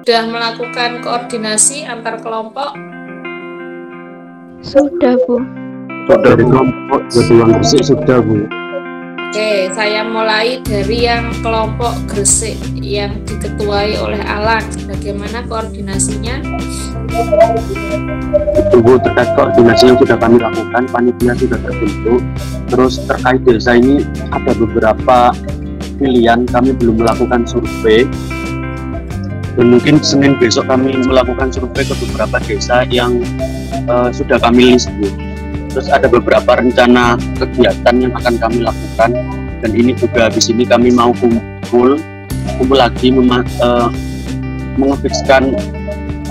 Sudah melakukan koordinasi antar kelompok? Sudah, Bu. Sudah di kelompok Jatiwangi Gresik sudah, Bu. Oke, saya mulai dari yang kelompok Gresik yang diketuai oleh Alan. Bagaimana koordinasinya? Bu, terkait koordinasi yang sudah kami lakukan, panitia sudah terbentuk. Terus terkait desa ini ada beberapa pilihan, kami belum melakukan survei. Dan mungkin Senin besok kami melakukan survei ke beberapa desa yang sudah kami list, Bu. Terus ada beberapa rencana kegiatan yang akan kami lakukan, dan ini juga di sini kami mau kumpul lagi mengefikskan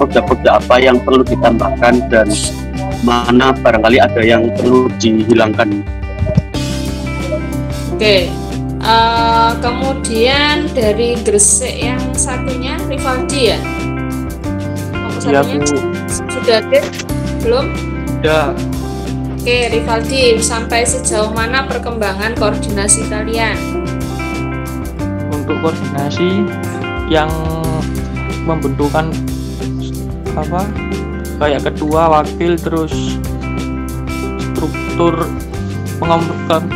program-program apa yang perlu ditambahkan dan mana barangkali ada yang perlu dihilangkan. Oke, kemudian dari Gresik yang satunya Rivaldi ya? Iya, Bu. Sudah ada? Belum? Sudah. Oke, Rivaldi, sampai sejauh mana perkembangan koordinasi kalian? Untuk koordinasi yang membentukkan kayak ketua, wakil, terus struktur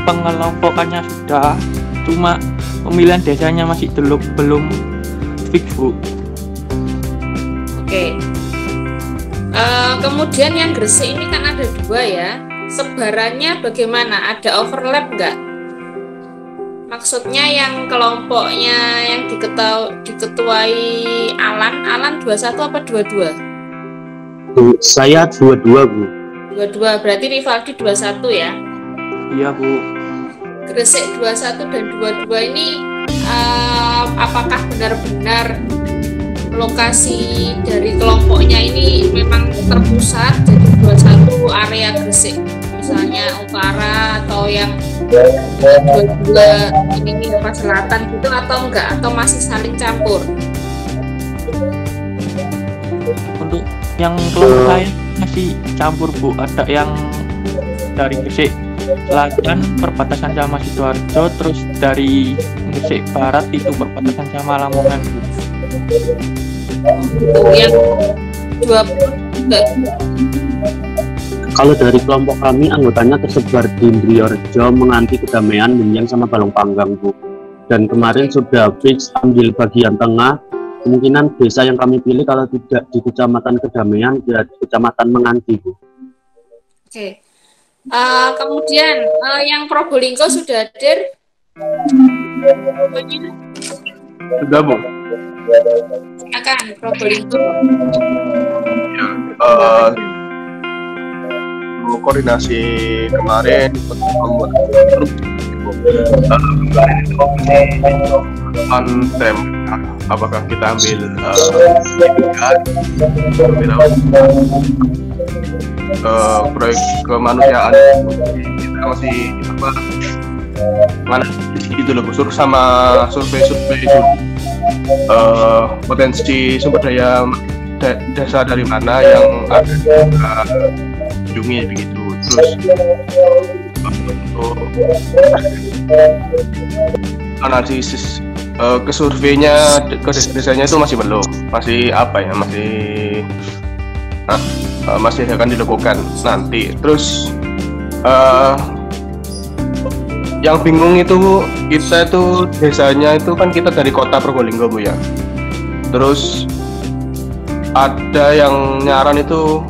pengelompokannya sudah, cuma pemilihan desanya masih belum fix, Bu. Oke. Kemudian yang Gresik ini kan ada 2 ya. Sebarannya bagaimana? Ada overlap nggak? Maksudnya yang kelompoknya yang diketuai Alan 21 apa 22? Saya 22, Bu. 22, berarti Rivaldi 21 ya? Iya, Bu. Gresik 21 dan 22 ini apakah benar-benar lokasi dari kelompoknya ini memang terpusat, jadi 21 area Gresik, misalnya utara atau yang 22 ini apa selatan gitu, atau enggak, atau masih saling campur? Untuk yang kelompok saya masih campur, Bu. Ada yang dari Gresik Selatan perbatasan sama Sidoarjo, terus dari Gresik Barat itu perbatasan sama Lamongan, Bu. Yang 20 enggak? Kalau dari kelompok kami, anggotanya tersebar di Indriorjo, Menganti, Kedamaian, Benyang, sama Balong Panggang, Bu. Dan kemarin sudah fix ambil bagian tengah. Kemungkinan desa yang kami pilih kalau tidak di Kecamatan Kedamaian, ya di Kecamatan Menganti, Bu. Oke. Kemudian yang Probolinggo sudah hadir? Sudah, Bu. Akan Probolinggo. Koordinasi kemarin untuk membuat grup tem, apakah kita ambil proyek kemanusiaan, kita masih menganalisis gitu loh, busur sama survei potensi sumber daya desa dari mana yang ada kunjungi begitu. Terus untuk analisis ke surveinya ke desanya itu masih belum, masih akan dilakukan nanti. Terus yang bingung itu kita itu desanya itu kan kita dari kota Probolinggo, Bu ya. Terus ada yang nyaran itu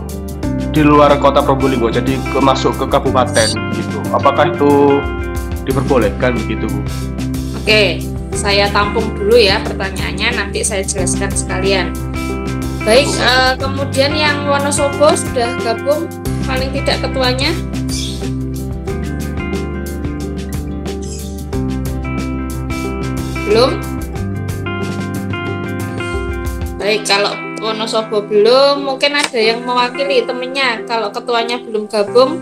di luar kota Probolinggo, jadi masuk ke kabupaten gitu. Apakah itu diperbolehkan begitu, Bu? Oke, saya tampung dulu ya pertanyaannya, nanti saya jelaskan sekalian. Baik, kemudian yang Wonosobo sudah gabung, paling tidak ketuanya? Belum? Baik, kalau Wonosobo belum, mungkin ada yang mewakili temennya. Kalau ketuanya belum gabung,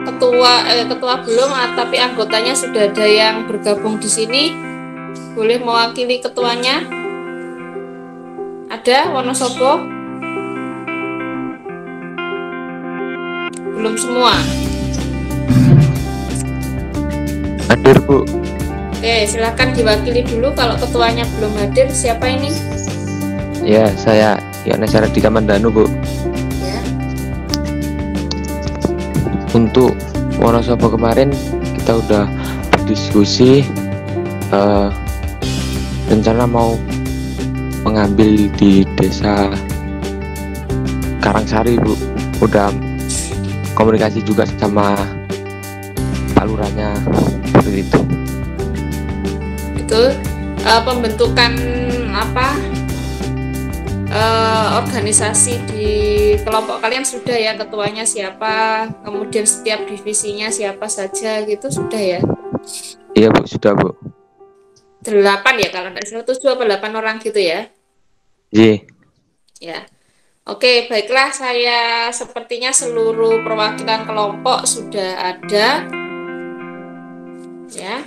ketua belum, tapi anggotanya sudah ada yang bergabung di sini, boleh mewakili ketuanya. Ada Wonosobo? Belum semua. Hadir, Bu. Oke, silakan diwakili dulu kalau ketuanya belum hadir. Siapa ini? Ya, saya Yohanes Radika Mandanu, Bu. Ya. Untuk Wonosobo kemarin kita udah berdiskusi, rencana mau mengambil di desa Karangsari, Bu. Udah komunikasi juga sama Pak Lurahnya seperti itu. Itu pembentukan organisasi di kelompok kalian sudah ya, ketuanya siapa, kemudian setiap divisinya siapa saja gitu sudah ya? Iya, Bu, sudah, Bu. 8 ya kalau tidak salah, 7 apa 8 orang gitu ya? Iya. Ya. Oke, baiklah, saya sepertinya seluruh perwakilan kelompok sudah ada. Ya.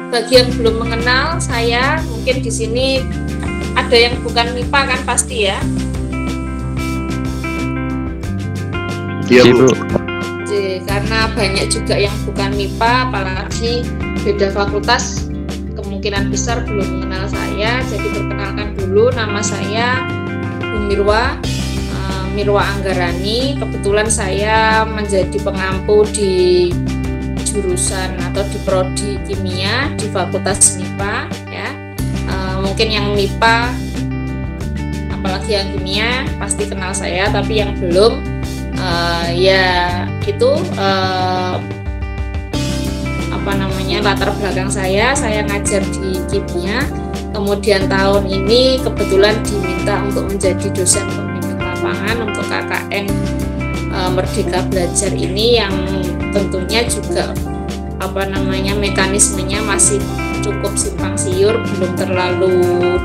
Bagi yang belum mengenal saya, mungkin di sini ada yang bukan MIPA kan pasti ya? Iya, Bu. Karena banyak juga yang bukan MIPA, apalagi beda fakultas, kemungkinan besar belum mengenal saya. Jadi perkenalkan dulu, nama saya Bu Mirwa, Mirwa Anggarani. Kebetulan saya menjadi pengampu di jurusan atau di prodi kimia di Fakultas MIPA ya. Mungkin yang MIPA apalagi yang kimia pasti kenal saya, tapi yang belum ya itu latar belakang saya ngajar di kimia, kemudian tahun ini kebetulan diminta untuk menjadi dosen pembimbing lapangan untuk KKN Merdeka Belajar ini, yang tentunya juga mekanismenya masih cukup simpang siur, belum terlalu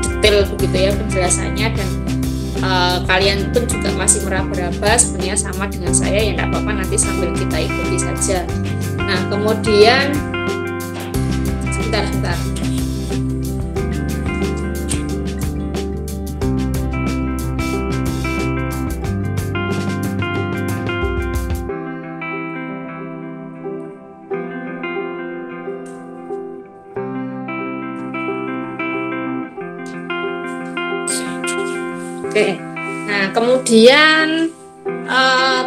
detail begitu ya penjelasannya, dan kalian pun juga masih meraba-raba sebenarnya sama dengan saya, ya tidak apa-apa, nanti sambil kita ikuti saja. Nah kemudian sebentar. Oke, nah kemudian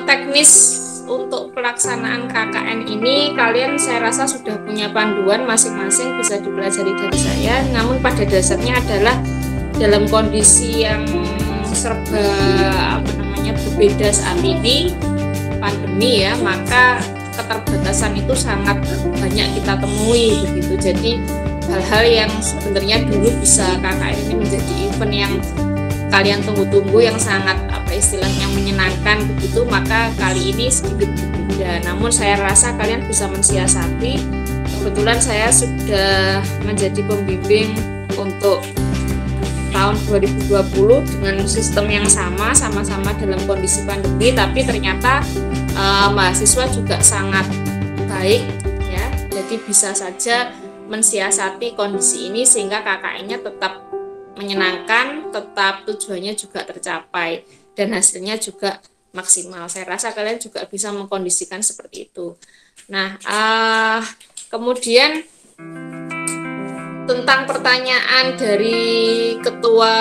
teknis untuk pelaksanaan KKN ini kalian saya rasa sudah punya panduan masing-masing, bisa dipelajari dari saya. Namun pada dasarnya adalah dalam kondisi yang serba berbeda saat ini, pandemi ya, maka keterbatasan itu sangat banyak kita temui begitu. Jadi hal-hal yang sebenarnya dulu bisa KKN ini menjadi event yang kalian tunggu-tunggu, yang sangat istilahnya menyenangkan begitu, maka kali ini sedikit berbeda. Namun saya rasa kalian bisa mensiasati. Kebetulan saya sudah menjadi pembimbing untuk tahun 2020 dengan sistem yang sama-sama dalam kondisi pandemi, tapi ternyata mahasiswa juga sangat baik ya. Jadi bisa saja mensiasati kondisi ini sehingga KKN-nya tetap menyenangkan, tetap tujuannya juga tercapai, dan hasilnya juga maksimal. Saya rasa kalian juga bisa mengkondisikan seperti itu. Nah, kemudian tentang pertanyaan dari ketua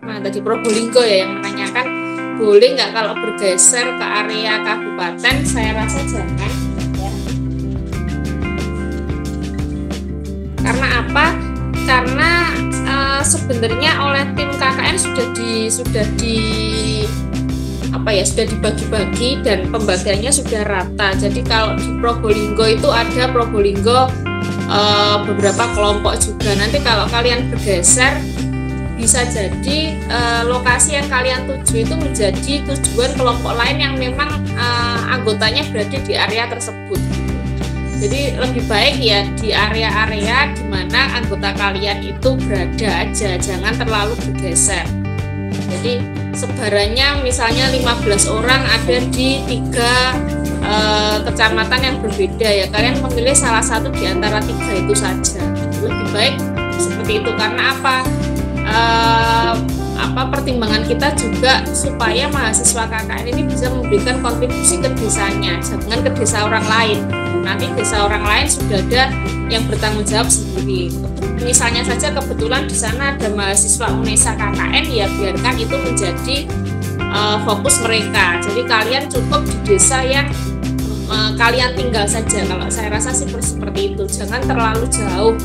tadi Probolinggo ya, yang menanyakan boleh nggak kalau bergeser ke area kabupaten. Saya rasa jangan ya. Tujuan apa? Karena sebenarnya oleh tim KKN sudah dibagi-bagi dan pembagiannya sudah rata. Jadi kalau di Probolinggo itu ada Probolinggo beberapa kelompok juga. Nanti kalau kalian bergeser bisa jadi lokasi yang kalian tuju itu menjadi tujuan kelompok lain yang memang anggotanya berada di area tersebut. Jadi lebih baik ya di area-area di mana anggota kalian itu berada aja, jangan terlalu bergeser. Jadi sebarannya misalnya 15 orang ada di 3 kecamatan yang berbeda ya, kalian memilih salah satu di antara 3 itu saja. Lebih baik seperti itu, karena pertimbangan kita juga supaya mahasiswa KKN ini bisa memberikan kontribusi ke desanya, jangan ke desa orang lain. Nanti desa orang lain sudah ada yang bertanggung jawab sendiri. Misalnya saja kebetulan di sana ada mahasiswa UNESA KKN, ya biarkan itu menjadi fokus mereka. Jadi kalian cukup di desa yang kalian tinggal saja. Kalau saya rasa sih seperti itu, jangan terlalu jauh.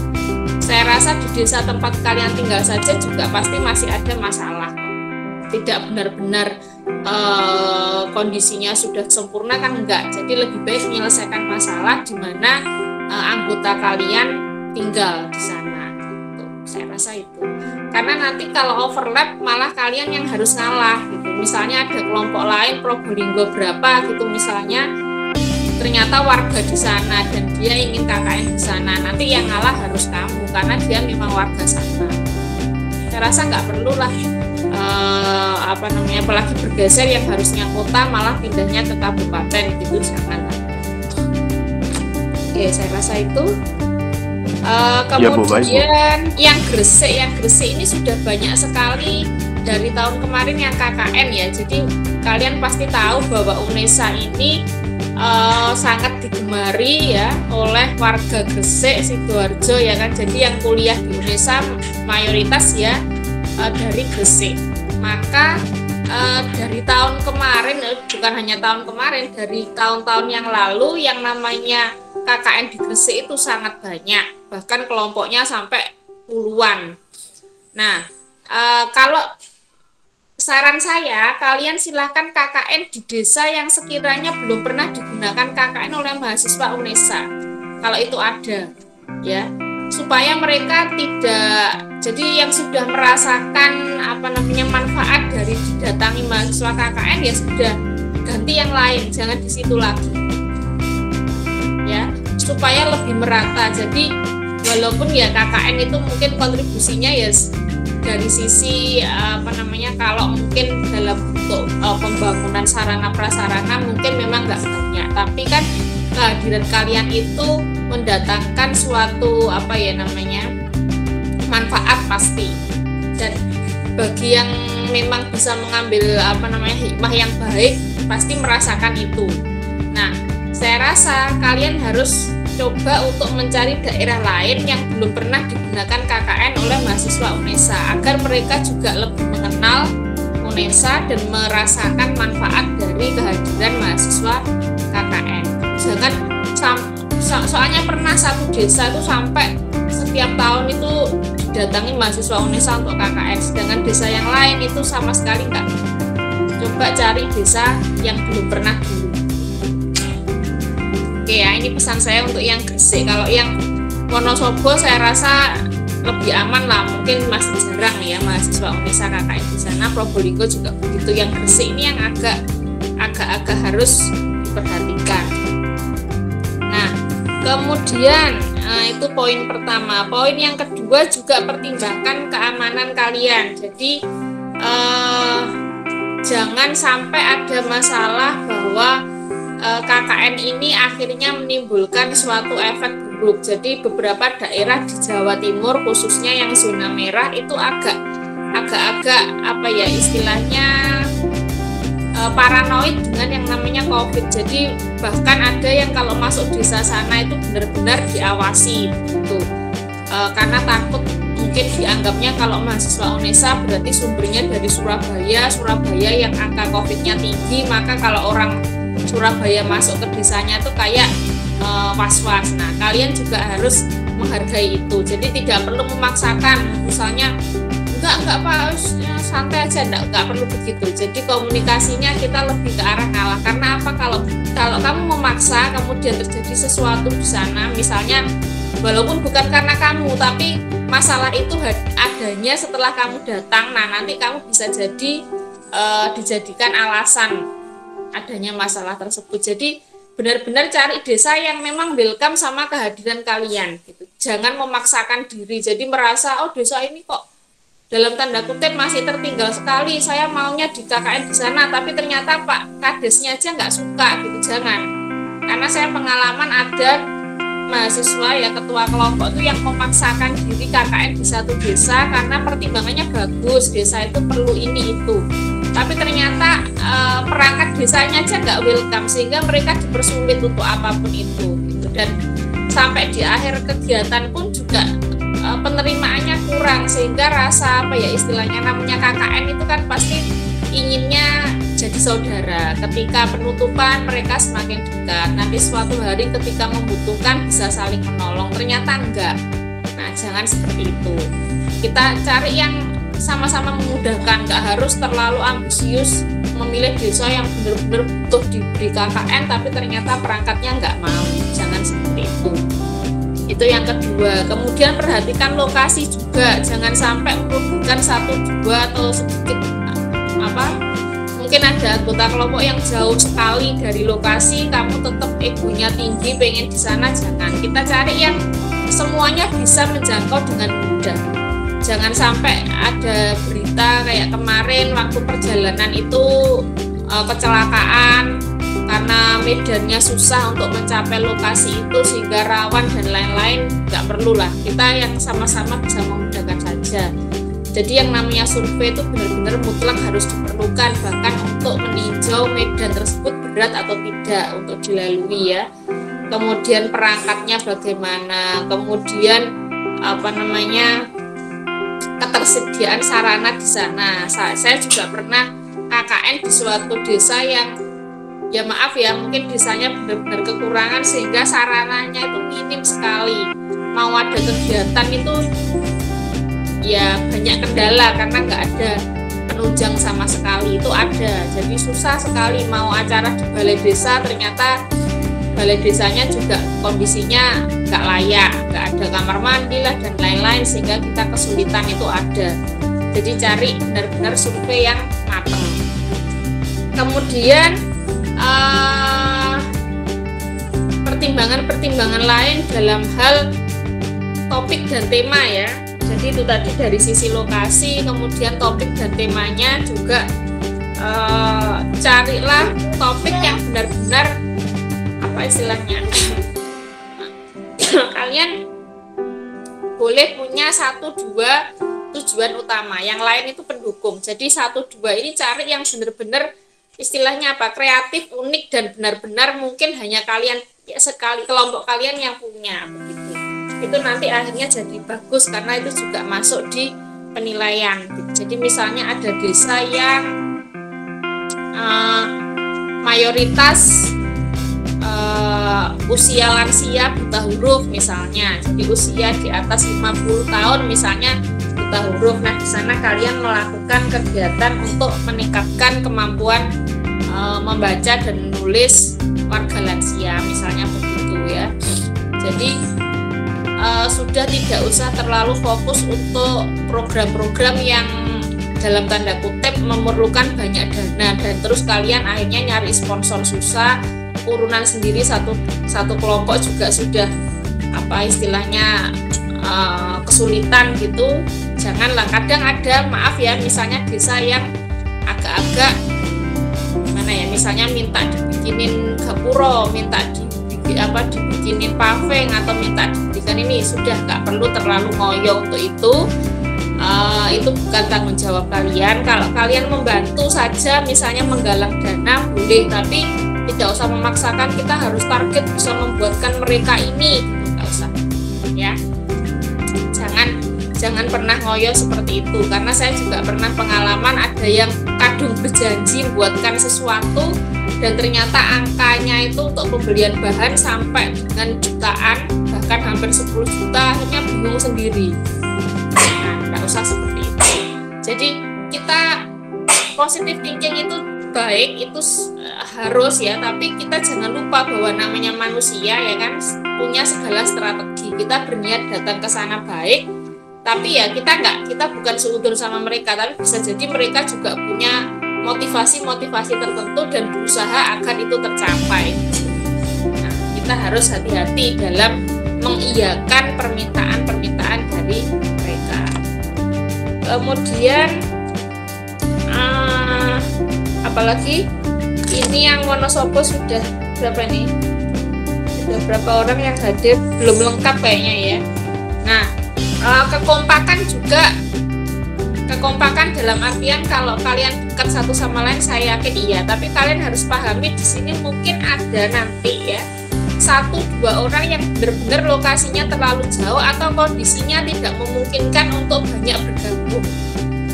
Saya rasa di desa tempat kalian tinggal saja juga pasti masih ada masalah. Tidak benar-benar kondisinya sudah sempurna kan enggak. Jadi lebih baik menyelesaikan masalah di mana anggota kalian tinggal di sana. Gitu. Saya rasa itu. Karena nanti kalau overlap malah kalian yang harus ngalah gitu. Misalnya ada kelompok lain Probolinggo berapa gitu misalnya, ternyata warga di sana dan dia ingin KKN di sana, nanti yang ngalah harus kamu karena dia memang warga sana. Saya rasa nggak perlu lah apalagi bergeser yang harusnya kota malah pindahnya ke kabupaten gitu, jangan. Oke, saya rasa itu. Kemudian yang Gresik ini sudah banyak sekali dari tahun kemarin yang KKN ya. Jadi kalian pasti tahu bahwa UNESA ini sangat digemari ya oleh warga Gresik, Sidoarjo ya kan. Jadi yang kuliah di UNESA mayoritas ya dari Gresik. Maka dari tahun kemarin, bukan hanya tahun kemarin, dari tahun-tahun yang lalu yang namanya KKN di Gresik itu sangat banyak, bahkan kelompoknya sampai puluhan. Nah, kalau saran saya, kalian silahkan KKN di desa yang sekiranya belum pernah digunakan KKN oleh mahasiswa UNESA, kalau itu ada, ya, supaya mereka tidak, jadi yang sudah merasakan manfaat dari didatangi mahasiswa KKN ya sudah ganti yang lain, jangan di situ lagi. Ya, supaya lebih merata. Jadi walaupun ya KKN itu mungkin kontribusinya ya dari sisi kalau mungkin dalam bentuk pembangunan sarana prasarana mungkin memang nggak banyak, tapi kan kehadiran kalian itu mendatangkan suatu manfaat pasti. Dan bagi yang memang bisa mengambil hikmah yang baik pasti merasakan itu. Nah, saya rasa kalian harus coba untuk mencari daerah lain yang belum pernah digunakan KKN oleh mahasiswa UNESA agar mereka juga lebih mengenal UNESA dan merasakan manfaat dari kehadiran mahasiswa KKN. Jangan soalnya pernah satu desa itu sampai setiap tahun itu didatangi mahasiswa UNESA untuk KKN, sedangkan desa yang lain itu sama sekali enggak. Coba cari desa yang belum pernah dulu. Oke ya, ini pesan saya untuk yang Gresik. Kalau yang Wonosobo saya rasa lebih aman lah, mungkin masih jarang ya mahasiswa UNESA KKN di sana. Probolinggo juga begitu. Yang Gresik ini yang agak harus diperhatikan. Nah, kemudian itu poin pertama. Poin yang kedua juga pertimbangkan keamanan kalian. Jadi jangan sampai ada masalah bahwa KKN ini akhirnya menimbulkan suatu efek buruk. Jadi beberapa daerah di Jawa Timur khususnya yang zona merah itu agak-agak istilahnya paranoid dengan yang namanya COVID. Jadi bahkan ada yang kalau masuk desa sana itu benar-benar diawasi gitu. Karena takut mungkin dianggapnya kalau mahasiswa UNESA berarti sumbernya dari Surabaya yang angka COVID-nya tinggi, maka kalau orang Surabaya masuk ke desanya tuh kayak was-was. Nah, kalian juga harus menghargai itu. Jadi tidak perlu memaksakan, misalnya enggak Pak, santai aja, enggak perlu begitu. Jadi komunikasinya kita lebih ke arah ngalah. Karena apa? Kalau kamu memaksa kemudian terjadi sesuatu di sana, misalnya walaupun bukan karena kamu, tapi masalah itu adanya setelah kamu datang. Nah, nanti kamu bisa jadi dijadikan alasan adanya masalah tersebut. Jadi benar-benar cari desa yang memang welcome sama kehadiran kalian gitu. Jangan memaksakan diri. Jadi merasa desa ini kok dalam tanda kutip masih tertinggal sekali, saya maunya di KKN di sana, tapi ternyata Pak Kadesnya aja nggak suka gitu. Jangan. Karena saya pengalaman ada mahasiswa ya ketua kelompok itu yang memaksakan diri KKN di satu desa karena pertimbangannya bagus, desa itu perlu ini itu. Tapi ternyata perangkat desanya aja nggak welcome sehingga mereka dipersulit untuk apapun itu gitu. Dan sampai di akhir kegiatan pun juga penerimaannya kurang, sehingga rasa apa ya istilahnya, namanya KKN itu kan pasti inginnya jadi saudara. Ketika penutupan mereka semakin dekat, nanti suatu hari ketika membutuhkan bisa saling menolong. Ternyata enggak. Nah, jangan seperti itu. Kita cari yang sama-sama memudahkan, nggak harus terlalu ambisius memilih desa yang benar-benar butuh diberi KKN tapi ternyata perangkatnya nggak mau. Jangan seperti itu. Itu yang kedua. Kemudian perhatikan lokasi juga, jangan sampai merugikan 1-2 atau sedikit mungkin ada anggota kelompok yang jauh sekali dari lokasi, kamu tetap egonya tinggi pengen di sana. Jangan. Kita cari yang semuanya bisa menjangkau dengan mudah. Jangan sampai ada berita kayak kemarin waktu perjalanan itu kecelakaan karena medannya susah untuk mencapai lokasi itu sehingga rawan dan lain-lain. Nggak perlu lah, kita yang sama-sama bisa memudahkan saja. Jadi yang namanya survei itu benar-benar mutlak harus diperlukan, bahkan untuk meninjau medan tersebut berat atau tidak untuk dilalui ya. Kemudian perangkatnya bagaimana, kemudian ketersediaan sarana di sana. Saya juga pernah KKN di suatu desa yang ya maaf ya, mungkin desanya benar-benar kekurangan sehingga sarananya itu minim sekali. Mau ada kegiatan itu ya banyak kendala karena nggak ada penunjang sama sekali. Itu ada, jadi susah sekali mau acara di balai desa, ternyata balai desanya juga kondisinya nggak layak, nggak ada kamar mandi lah dan lain-lain, sehingga kita kesulitan itu ada. Jadi cari benar-benar survei yang matang. Kemudian pertimbangan-pertimbangan lain dalam hal topik dan tema ya. Jadi itu tadi dari sisi lokasi, kemudian topik dan temanya juga carilah topik yang benar-benar apa istilahnya, kalian boleh punya 1-2 tujuan utama, yang lain itu pendukung. Jadi 1-2 ini cari yang benar-benar istilahnya apa, kreatif, unik dan benar-benar mungkin hanya kalian ya, sekali kelompok kalian yang punya begitu. Itu nanti akhirnya jadi bagus karena itu juga masuk di penilaian. Jadi misalnya ada desa yang mayoritas usia lansia buta huruf misalnya, jadi usia di atas 50 tahun misalnya buta huruf. Nah, di sana kalian melakukan kegiatan untuk meningkatkan kemampuan membaca dan menulis warga lansia misalnya begitu ya. Jadi sudah tidak usah terlalu fokus untuk program-program yang dalam tanda kutip memerlukan banyak dana dan terus kalian akhirnya nyari sponsor susah, urunan sendiri satu kelompok juga sudah apa istilahnya kesulitan gitu. Janganlah, kadang ada maaf ya misalnya desa yang agak-agak gimana ya, misalnya minta dibikinin gapuro, minta dibikinin paving atau minta dibikinin ini, sudah nggak perlu terlalu ngoyo untuk itu. Itu bukan tanggung jawab kalian. Kalau kalian membantu saja misalnya menggalang dana boleh, tapi tidak usah memaksakan kita harus target bisa membuatkan mereka ini, nggak usah ya. Jangan pernah ngoyo seperti itu, karena saya juga pernah pengalaman ada yang kadung berjanji buatkan sesuatu dan ternyata angkanya itu untuk pembelian bahan sampai dengan jutaan, bahkan hampir 10 juta, akhirnya bingung sendiri. Nah, nggak usah seperti itu. Jadi kita positive thinking itu baik, itu harus ya, tapi kita jangan lupa bahwa namanya manusia ya kan, punya segala strategi. Kita berniat datang ke sana baik, tapi ya kita bukan seudon sama mereka, tapi bisa jadi mereka juga punya motivasi tertentu dan berusaha agar itu tercapai. Nah, kita harus hati-hati dalam mengiyakan permintaan dari mereka. Kemudian apalagi ini yang Wonosobo sudah berapa nih? Sudah berapa orang yang hadir? Belum lengkap kayaknya ya. Nah, kekompakan dalam artian kalau kalian dekat satu sama lain saya yakin iya, tapi kalian harus pahami di sini mungkin ada nanti ya 1-2 orang yang benar-benar lokasinya terlalu jauh atau kondisinya tidak memungkinkan untuk banyak bergabung.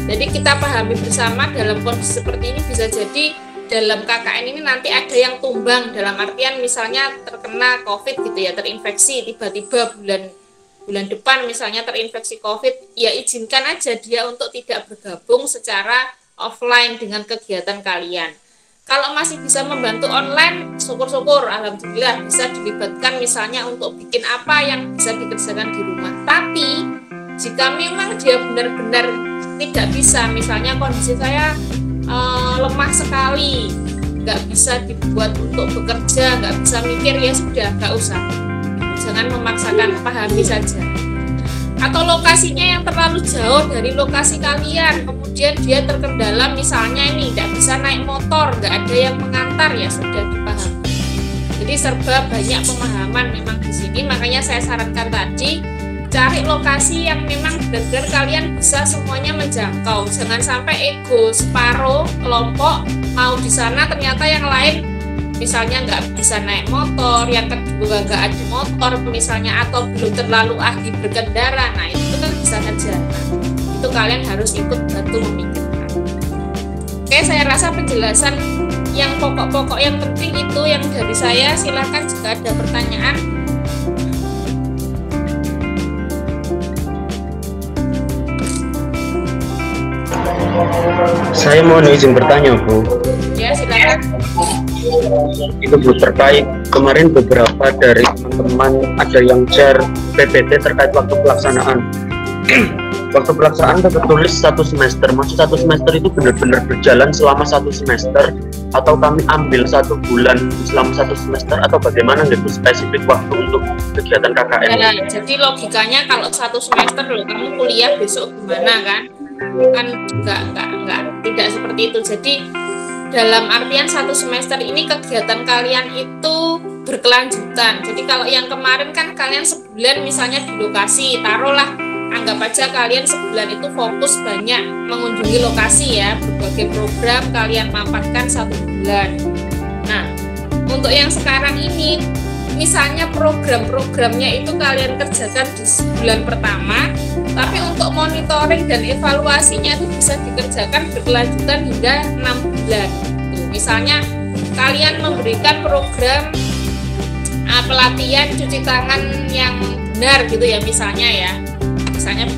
Jadi kita pahami bersama dalam kondisi seperti ini bisa jadi dalam KKN ini nanti ada yang tumbang, dalam artian misalnya terkena COVID gitu ya, terinfeksi tiba-tiba bulan depan misalnya terinfeksi COVID, ya izinkan aja dia untuk tidak bergabung secara offline dengan kegiatan kalian. Kalau masih bisa membantu online, syukur-syukur, alhamdulillah bisa dilibatkan misalnya untuk bikin apa yang bisa dikerjakan di rumah. Tapi jika memang dia benar-benar tidak bisa, misalnya kondisi saya lemah sekali, nggak bisa dibuat untuk bekerja, nggak bisa mikir, ya sudah, nggak usah, jangan memaksakan, pahami saja. Atau lokasinya yang terlalu jauh dari lokasi kalian, kemudian dia terkendala misalnya ini nggak bisa naik motor, nggak ada yang mengantar, ya sudah, dipahami. Jadi serba banyak pemahaman memang di sini, makanya saya sarankan tadi cari lokasi yang memang benar-benar kalian bisa semuanya menjangkau. Jangan sampai ego separuh kelompok mau di sana ternyata yang lain misalnya nggak bisa naik motor, yang kedua nggak ada motor misalnya, atau belum terlalu ahli berkendara. Nah itu kan bisa saja. Itu kalian harus ikut bantu memikirkan. Oke, saya rasa penjelasan yang pokok-pokok yang penting itu yang dari saya. Silakan jika ada pertanyaan. Saya mohon izin bertanya, Bu. Ya, silakan. Itu Bu, terkait kemarin beberapa dari teman-teman ada yang share PPT terkait waktu pelaksanaan. Waktu pelaksanaan tertulis 1 semester. Maksud 1 semester itu benar-benar berjalan selama 1 semester atau kami ambil 1 bulan selama 1 semester atau bagaimana gitu spesifik waktu untuk kegiatan KKN? Ya, jadi logikanya kalau 1 semester loh, kamu kuliah besok gimana kan? Kan enggak tidak seperti itu. Jadi dalam artian 1 semester ini kegiatan kalian itu berkelanjutan. Jadi kalau yang kemarin kan kalian sebulan misalnya di lokasi, taruhlah anggap aja kalian sebulan itu fokus banyak mengunjungi lokasi ya, berbagai program kalian mampatkan 1 bulan. Nah, untuk yang sekarang ini misalnya program-programnya itu kalian kerjakan di bulan pertama, tapi untuk monitoring dan evaluasinya itu bisa dikerjakan berkelanjutan hingga 6 bulan. Tuh, misalnya kalian memberikan program pelatihan cuci tangan yang benar gitu ya, misalnya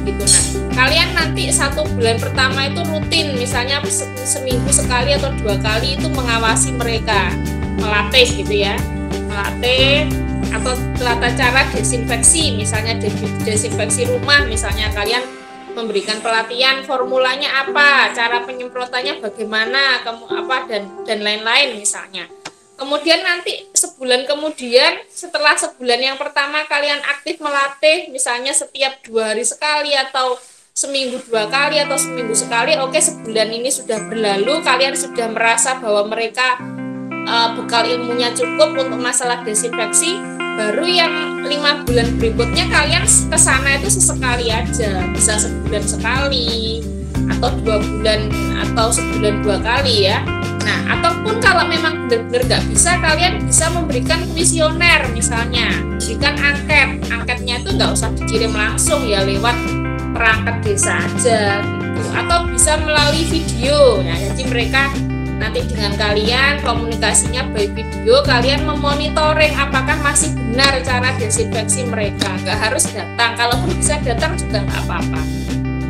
begitu. Nah, kalian nanti 1 bulan pertama itu rutin, misalnya seminggu sekali atau 2 kali itu mengawasi mereka, melatih gitu ya, melatih atau tata cara desinfeksi, misalnya desinfeksi rumah, misalnya kalian memberikan pelatihan formulanya apa, cara penyemprotannya bagaimana, dan lain-lain misalnya. Kemudian nanti sebulan kemudian, setelah sebulan yang pertama kalian aktif melatih, misalnya setiap 2 hari sekali atau seminggu 2 kali atau seminggu sekali, oke, sebulan ini sudah berlalu, kalian sudah merasa bahwa mereka bekal ilmunya cukup untuk masalah desinfeksi, baru yang 5 bulan berikutnya kalian ke sana itu sesekali aja, bisa sebulan sekali atau 2 bulan atau sebulan 2 kali ya. Nah, ataupun kalau memang benar-benar nggak bisa, kalian bisa memberikan kuesioner misalnya, berikan angketnya itu nggak usah dikirim langsung ya, lewat perangkat desa aja gitu, atau bisa melalui video ya. Jadi mereka nanti dengan kalian komunikasinya by video, kalian memonitoring apakah masih benar cara desinfeksi mereka. Nggak harus datang, kalaupun bisa datang juga nggak apa-apa.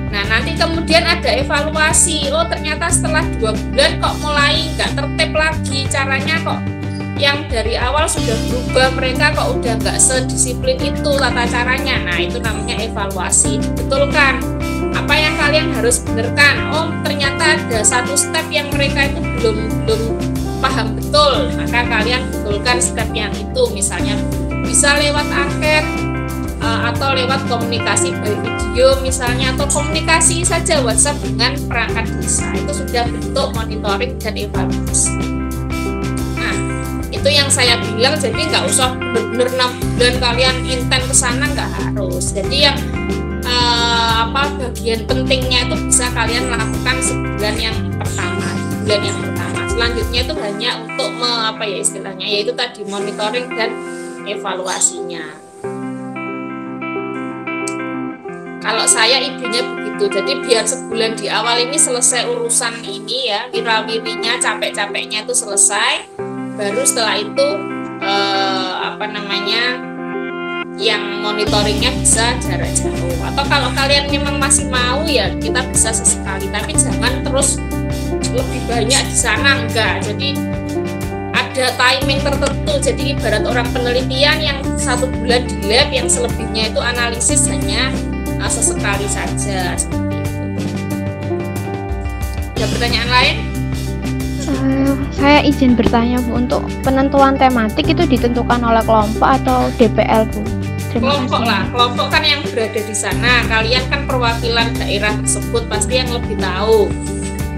Nah, nanti kemudian ada evaluasi, oh ternyata setelah 2 bulan kok mulai nggak tertib lagi caranya, kok yang dari awal sudah berubah, mereka kok udah nggak sedisiplin itu tata caranya. Nah, itu namanya evaluasi, betulkan apa yang kalian harus benarkan. Oh ternyata ada 1 step yang mereka itu belum paham betul, maka kalian betulkan step yang itu, misalnya bisa lewat angket atau lewat komunikasi by video misalnya, atau komunikasi saja WhatsApp dengan perangkat desa. Itu sudah bentuk monitoring dan evaluasi. Nah, itu yang saya bilang, jadi nggak usah benar-benar 6 bulan kalian intens ke sana, nggak harus. Jadi yang bagian pentingnya itu bisa kalian lakukan sebulan yang pertama, bulan yang pertama. Selanjutnya itu hanya untuk istilahnya yaitu tadi monitoring dan evaluasinya. Kalau saya idenya begitu, jadi biar sebulan di awal ini selesai urusan ini ya, wirawirinya, capek-capeknya itu selesai, baru setelah itu yang monitoringnya bisa jarak jauh. Atau kalau kalian memang masih mau ya kita bisa sesekali, tapi jangan terus lebih banyak di sana, enggak. Jadi ada timing tertentu. Jadi ibarat orang penelitian yang 1 bulan di lab, yang selebihnya itu analisis hanya sesekali saja, seperti itu. Ada pertanyaan lain? Saya izin bertanya Bu, untuk penentuan tematik itu ditentukan oleh kelompok atau DPL Bu? Kelompok lah, kelompok kan yang berada di sana. Kalian kan perwakilan daerah tersebut, pasti yang lebih tahu.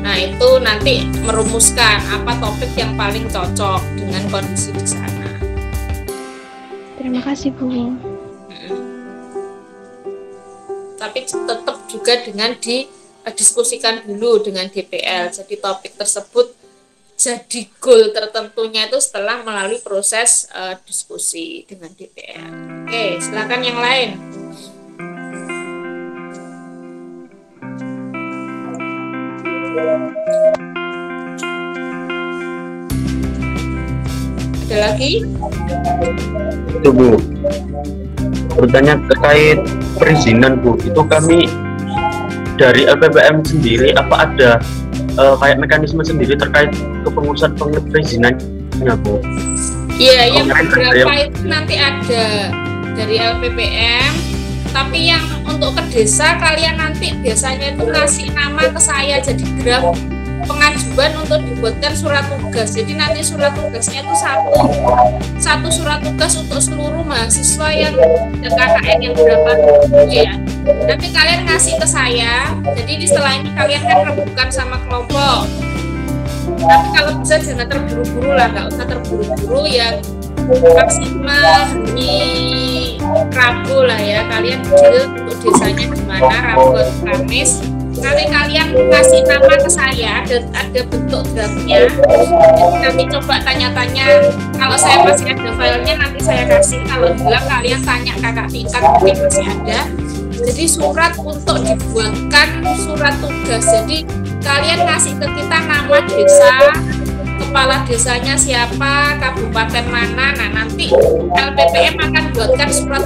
Nah itu nanti merumuskan apa topik yang paling cocok dengan kondisi di sana. Terima kasih Bu. Tapi tetap juga dengan didiskusikan dulu dengan DPL. Jadi topik tersebut jadi goal tertentunya itu setelah melalui proses diskusi dengan DPL. Oke, silakan yang lain. Ada lagi? Itu Bu, bertanya terkait perizinan Bu, itu kami dari LPPM sendiri apa ada kayak mekanisme sendiri terkait kepengurusan perizinannya Bu? Iya, yang beberapa itu nanti ada dari LPPM, tapi yang untuk ke desa kalian nanti biasanya itu kasih nama ke saya, jadi draft pengajuan untuk dibuatkan surat tugas. Jadi nanti surat tugasnya itu satu surat tugas untuk seluruh mahasiswa yang KKN yang berapa ya. Nanti kalian ngasih ke saya. Jadi setelah ini kalian kan rembukan sama kelompok. Tapi kalau bisa jangan terburu-buru lah, nggak usah terburu-buru ya. Maksimal di Rabu lah ya, kalian deal untuk desanya di mana, Rabu atau Kamis. Kalian kasih nama ke saya, ada bentuk draftnya. Jadi nanti coba tanya-tanya. Kalau saya masih ada filenya nanti saya kasih. Kalau hilang kalian tanya kakak tingkat mungkin masih ada. Jadi surat untuk dibuatkan surat tugas. Jadi kalian ngasih ke kita nama desa, kepala desanya siapa, kabupaten mana. Nah nanti LPPM akan buatkan surat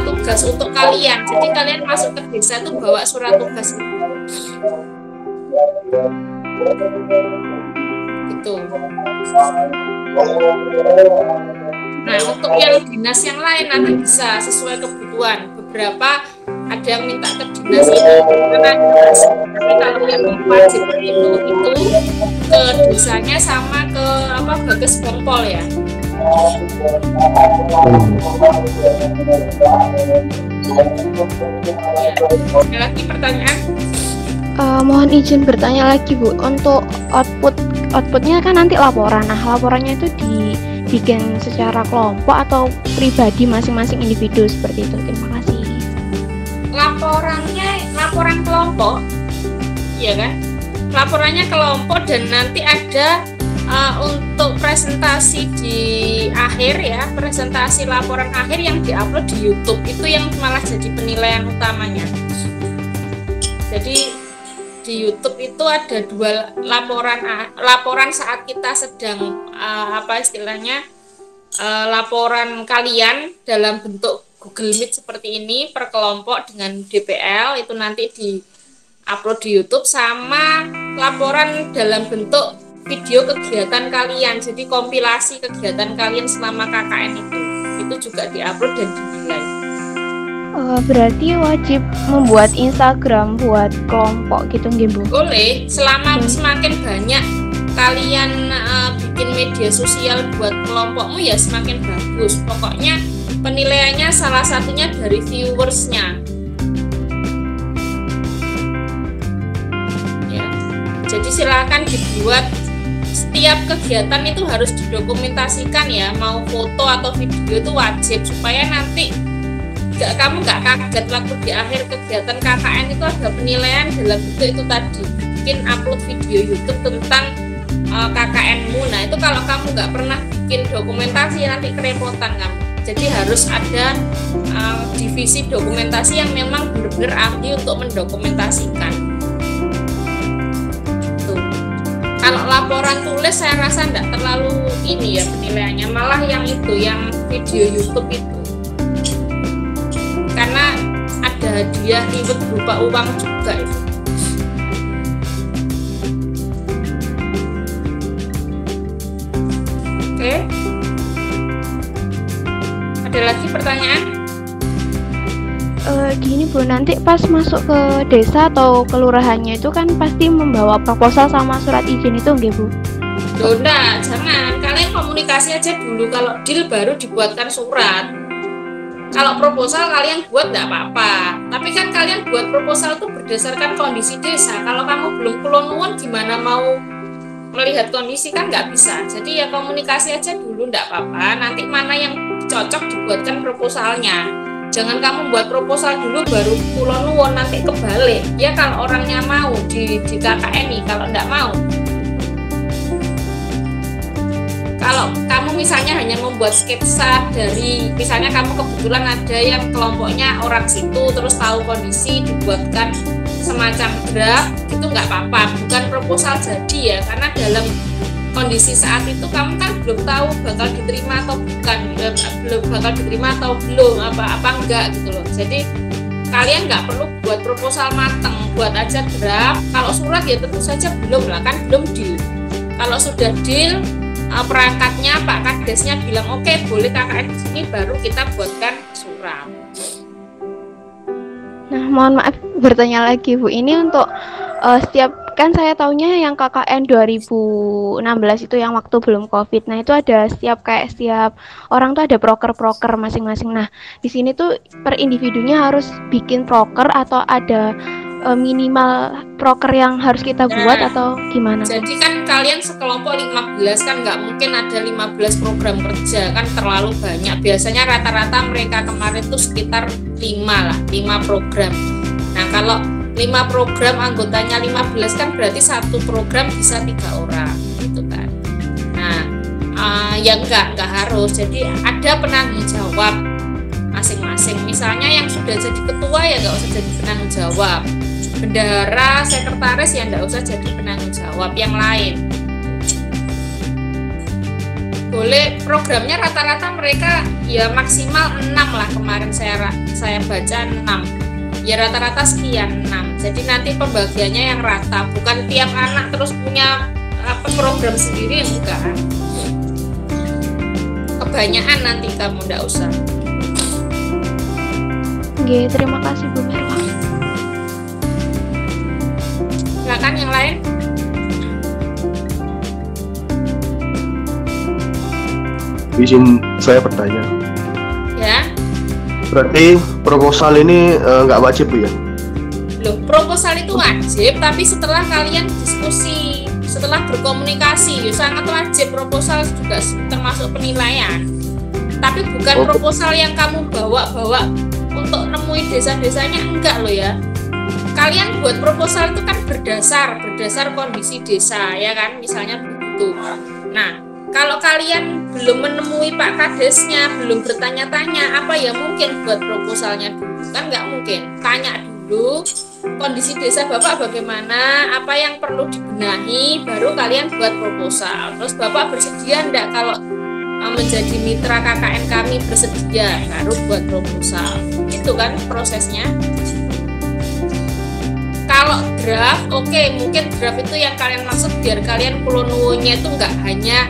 tugas untuk kalian. Jadi kalian masuk ke desa itu bawa surat tugas itu. Gitu. Nah untuk yang dinas yang lain nanti bisa sesuai kebutuhan. Beberapa ada yang minta ke dinas ini karena tapi kalau yang wajib itu ke desanya sama ke Bagas Pongpol ya. Ada lagi pertanyaan? Mohon izin bertanya lagi Bu, untuk outputnya kan nanti laporan. Nah laporannya itu dibikin secara kelompok atau pribadi masing-masing individu seperti itu? Terima kasih. Laporan kelompok, ya kan? Laporannya kelompok dan nanti ada untuk presentasi di akhir ya, presentasi laporan akhir yang diupload di YouTube itu yang malah jadi penilaian utamanya. Jadi di YouTube itu ada 2 laporan saat kita sedang laporan kalian dalam bentuk Google Meet seperti ini per kelompok dengan DPL itu nanti di-upload di YouTube, sama laporan dalam bentuk video kegiatan kalian. Jadi kompilasi kegiatan kalian selama KKN itu juga di-upload dan dinilai. Berarti wajib membuat Instagram buat kelompok gitu nggih Bu? Boleh, selama semakin banyak kalian bikin media sosial buat kelompokmu ya semakin bagus. Pokoknya penilaiannya salah satunya dari viewersnya ya. Jadi silakan dibuat, setiap kegiatan itu harus didokumentasikan ya, mau foto atau video itu wajib supaya nanti kamu nggak kaget waktu di akhir kegiatan KKN itu ada penilaian dalam bentuk itu tadi, bikin upload video YouTube tentang KKN-mu. Nah itu kalau kamu nggak pernah bikin dokumentasi nanti kerepotan kamu. Jadi harus ada divisi dokumentasi yang memang benar-benar ahli untuk mendokumentasikan. Tuh. Kalau laporan tulis saya rasa nggak terlalu ini ya penilaiannya, malah yang itu, yang video YouTube itu. Karena ada hadiah ribet berupa uang juga itu. Oke. Ada lagi pertanyaan? Gini Bu, nanti pas masuk ke desa atau kelurahannya itu kan pasti membawa proposal sama surat izin itu nggih Bu? Loh, enggak, jangan. Kalian komunikasi aja dulu. Kalau deal baru dibuatkan surat. Kalau proposal kalian buat enggak apa-apa. Tapi kan kalian buat proposal itu berdasarkan kondisi desa. Kalau kamu belum kulon gimana mau melihat kondisi, kan nggak bisa. Jadi ya komunikasi aja dulu enggak apa-apa. Nanti mana yang cocok dibuatkan proposalnya. Jangan kamu buat proposal dulu baru kulon nanti kebalik. Ya kalau orangnya mau di KKN, kalau enggak mau. Kalau kamu misalnya hanya membuat sketsa dari, misalnya kamu kebetulan ada yang kelompoknya orang situ, terus tahu kondisi, dibuatkan semacam draft, itu nggak apa-apa, bukan proposal jadi ya, karena dalam kondisi saat itu kamu kan belum tahu bakal diterima atau bukan, belum bakal diterima atau belum, apa enggak gitu loh. Jadi kalian nggak perlu buat proposal mateng, buat aja draft. Kalau surat ya tentu saja belum lah, kan belum deal. Kalau sudah deal, perangkatnya Pak Kadesnya bilang oke, boleh KKN di sini, baru kita buatkan surat. Nah, mohon maaf bertanya lagi Bu, ini untuk setiap, kan saya taunya yang KKN 2016 itu yang waktu belum COVID. Nah, itu ada setiap orang tuh ada proker masing-masing. Nah, di sini tuh per individunya harus bikin proker atau ada minimal proker yang harus kita buat atau gimana? Jadi kan kalian sekelompok 15, kan nggak mungkin ada 15 program kerja, kan terlalu banyak. Biasanya rata-rata mereka kemarin tuh sekitar 5 program. Nah kalau 5 program anggotanya 15 kan berarti satu program bisa 3 orang gitu kan. Nah ya nggak harus, jadi ada penanggung jawab masing-masing. Misalnya yang sudah jadi ketua ya nggak usah jadi penanggung jawab, bendahara, sekretaris ya nggak usah jadi penanggung jawab. Yang lain boleh, programnya rata-rata mereka ya maksimal 6 lah, kemarin saya baca 6 ya, rata-rata sekian 6. Jadi nanti pembagiannya yang rata, bukan tiap anak terus punya program sendiri, enggak. Kebanyakan nanti kamu nggak usah. Oke, terima kasih Bu Merwa. Silakan yang lain. Izin saya bertanya. Ya. Berarti proposal ini nggak wajib Bu ya? Loh, proposal itu wajib, tapi setelah kalian diskusi, setelah berkomunikasi, ya sangat wajib. Proposal juga termasuk penilaian. Tapi bukan proposal yang kamu bawa-bawa untuk nemuin desa-desanya, enggak loh ya. Kalian buat proposal itu kan berdasar kondisi desa ya kan, misalnya begitu. Nah, kalau kalian belum menemui Pak Kadesnya, belum bertanya-tanya, apa ya mungkin buat proposalnya dulu, kan nggak mungkin. Tanya dulu kondisi desa Bapak bagaimana, apa yang perlu dibenahi, baru kalian buat proposal. Terus Bapak bersedia enggak kalau menjadi mitra KKN kami, bersedia, baru buat proposal. Itu kan prosesnya. Kalau draft, oke, mungkin draft itu yang kalian maksud biar kalian kulonuwonya itu nggak hanya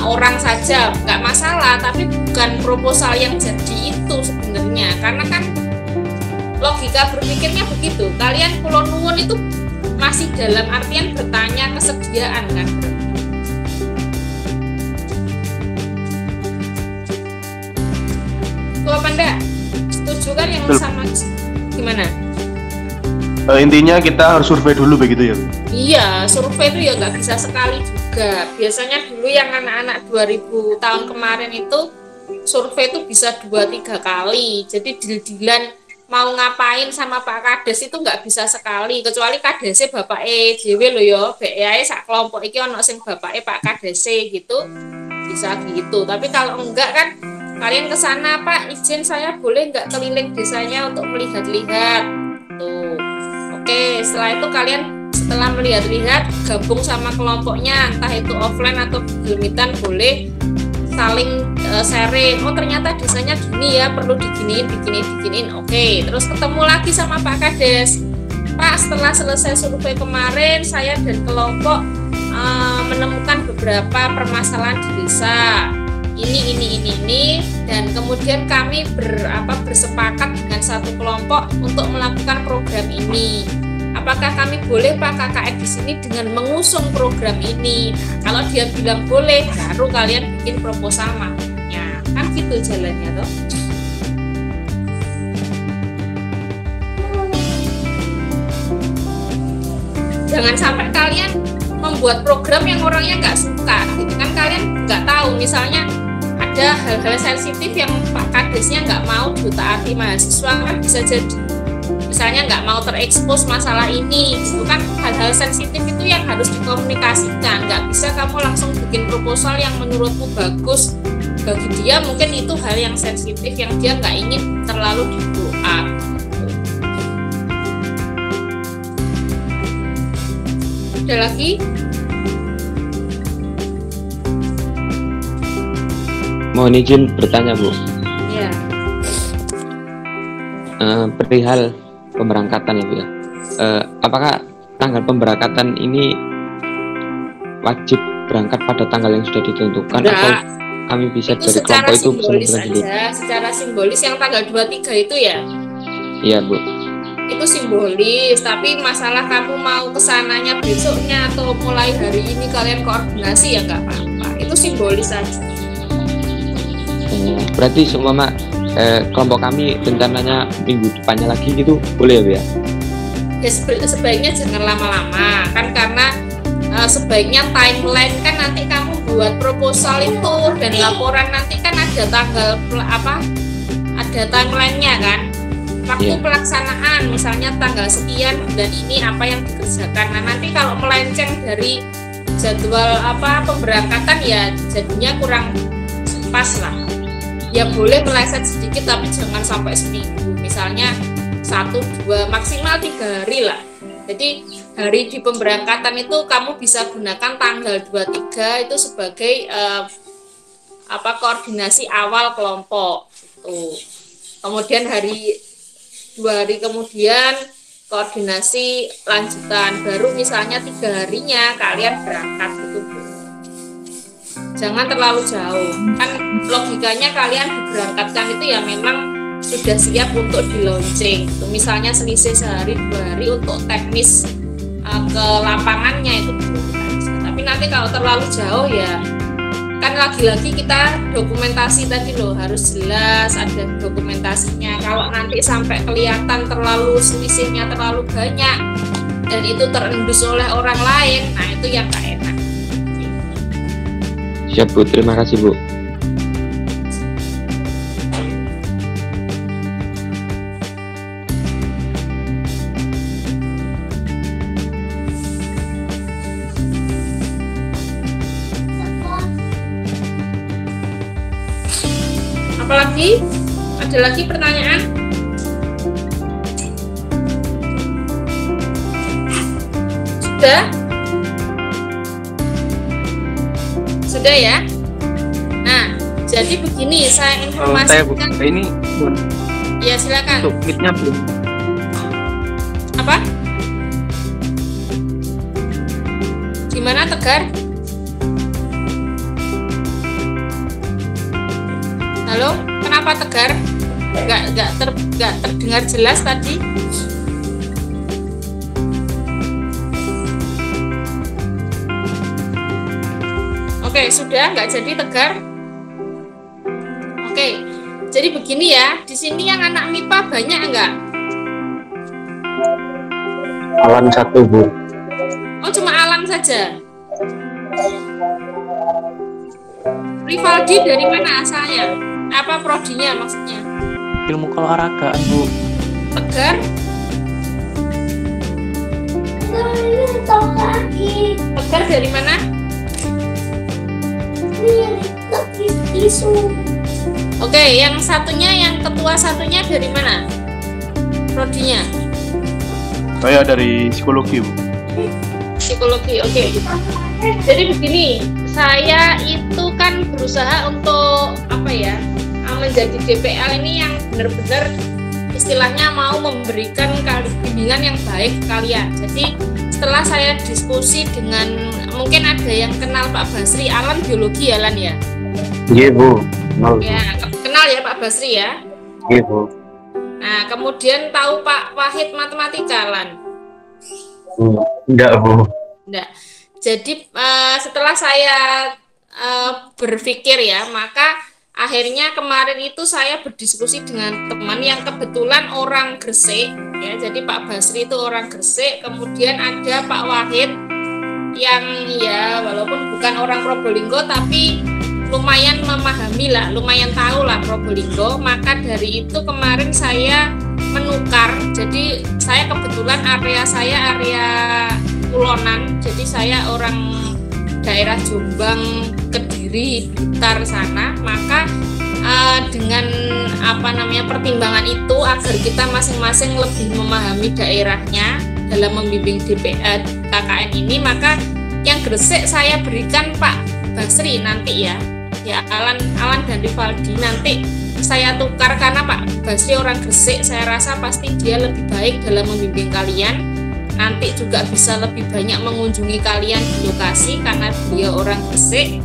orang saja, nggak masalah, tapi bukan proposal yang jadi itu sebenarnya, karena kan logika berpikirnya begitu. Kalian kulonuwun itu masih dalam artian bertanya kesediaan kan. Itu apa enggak? Setuju kan yang sama gimana? Intinya kita harus survei dulu begitu ya? Iya, survei itu ya nggak bisa sekali juga. Biasanya dulu yang anak-anak 2000 tahun kemarin itu survei itu bisa 2-3 kali. Jadi deal-dealan mau ngapain sama Pak Kades itu nggak bisa sekali, kecuali Kadesnya Bapak dhewe lho ya, BEAE sak kelompok iki ono sing Bapak Pak Kadesnya gitu, bisa gitu. Tapi kalau enggak kan kalian ke sana, Pak, izin saya boleh nggak keliling desanya untuk melihat-lihat tuh. Oke, setelah itu kalian setelah melihat-lihat gabung sama kelompoknya, entah itu offline atau Google Meet-an, boleh saling sharing. Oh ternyata desanya gini ya, perlu diginiin. Oke, terus ketemu lagi sama Pak Kades. Pak, setelah selesai survei kemarin, saya dan kelompok menemukan beberapa permasalahan di desa. Ini, dan kemudian kami bersepakat dengan satu kelompok untuk melakukan program ini. Apakah kami boleh Pak KKN di sini dengan mengusung program ini? Nah, kalau dia bilang boleh, baru kalian bikin proposal maknya. Kan gitu jalannya toh. Jangan sampai kalian membuat program yang orangnya nggak suka, gitu kan. Kalian nggak tahu, misalnya ada hal-hal sensitif yang Pak Kadesnya nggak mau ditaati mahasiswa, kan bisa jadi. Misalnya nggak mau terekspos masalah ini, itu kan hal-hal sensitif itu yang harus dikomunikasikan. Nggak bisa kamu langsung bikin proposal yang menurutmu bagus, bagi dia mungkin itu hal yang sensitif yang dia nggak ingin terlalu di blow up. Ada lagi? Mohon izin bertanya, Bu. Ya. Perihal pemberangkatan ya, Bu ya. Apakah tanggal pemberangkatan ini wajib berangkat pada tanggal yang sudah ditentukan? Enggak. Atau kami bisa Itu dari secara kelompok itu simbolis dulu? aja, secara simbolis yang tanggal 23 itu ya. Iya, Bu. Itu simbolis, tapi masalah kamu mau kesananya besoknya atau mulai hari ini kalian koordinasi ya nggak apa-apa. Itu simbolis aja. Berarti seumpama kelompok kami rencananya minggu depannya lagi gitu, boleh ya, Bu ya? Ya sebaiknya jangan lama-lama kan, karena sebaiknya timeline kan nanti kamu buat proposal itu dan laporan nanti kan ada tanggal ada timelinenya kan, waktu pelaksanaan misalnya tanggal sekian bulan ini apa yang dikerjakan. Nah nanti kalau melenceng dari jadwal pemberangkatan ya jadinya kurang pas lah. Ya boleh meleset sedikit tapi jangan sampai seminggu, misalnya 1-2 maksimal 3 hari lah. Jadi hari di pemberangkatan itu kamu bisa gunakan tanggal 23 itu sebagai koordinasi awal kelompok gitu. Kemudian 2 hari kemudian koordinasi lanjutan, baru misalnya 3 harinya kalian berangkat gitu. Jangan terlalu jauh, kan logikanya kalian diberangkatkan itu ya memang sudah siap untuk di launching gitu. Misalnya selisih sehari 2 hari untuk teknis ke lapangannya itu bisa. Tapi nanti kalau terlalu jauh ya kan lagi-lagi kita dokumentasi tadi loh harus jelas, ada dokumentasinya. Kalau nanti sampai kelihatan terlalu selisihnya terlalu banyak dan itu terendus oleh orang lain, nah itu yang gak enak. Siap, Bu, terima kasih, Bu. Apalagi? Ada lagi pertanyaan? Sudah? Sudah ya? Nah, jadi begini, saya informasikan. Ini Ya, silakan. submitnya belum. Apa? Gimana, Tegar? Halo, kenapa Tegar? Nggak terdengar jelas tadi? Oke, sudah nggak jadi Tegar? Oke, jadi begini ya, di sini yang anak MIPA banyak nggak? Alam 1, Bu. Oh, cuma Alam saja. Rivaldi dari mana asalnya? Apa prodinya maksudnya? Ilmu keolahragaan, Bu. Tegar? Tegar dari mana? Oke, yang satunya, yang ketua satunya dari mana? Prodinya? Saya dari psikologi, Bu. Psikologi, oke. Jadi begini, saya itu kan berusaha untuk apa ya, menjadi DPL ini yang benar-benar istilahnya mau memberikan bimbingan yang baik ke kalian. Jadi setelah saya diskusi dengan, mungkin ada yang kenal Pak Basri, Alan biologi ya, Lan ya? Iya, Bu. Ya, kenal ya Pak Basri ya? Iya, Bu. Nah, kemudian tahu Pak Wahid matematika, Lan? Enggak, Bu. Enggak. Jadi setelah saya berpikir ya, maka akhirnya kemarin itu saya berdiskusi dengan teman yang kebetulan orang Gresik ya. Jadi Pak Basri itu orang Gresik, kemudian ada Pak Wahid yang ya walaupun bukan orang Probolinggo tapi lumayan memahami lah, lumayan tahu lah Probolinggo. Maka dari itu kemarin saya menukar. Jadi saya kebetulan area saya area Kulonan, jadi saya orang daerah Jombang, Kediri, Blitar sana. Maka dengan apa namanya pertimbangan itu agar kita masing-masing lebih memahami daerahnya dalam membimbing KKN ini, maka yang Gresik saya berikan Pak Basri nanti ya Alan dan Rivaldi nanti saya tukar karena Pak Basri orang Gresik, saya rasa pasti dia lebih baik dalam membimbing kalian. Nanti juga bisa lebih banyak mengunjungi kalian di lokasi karena dia orang Gresik.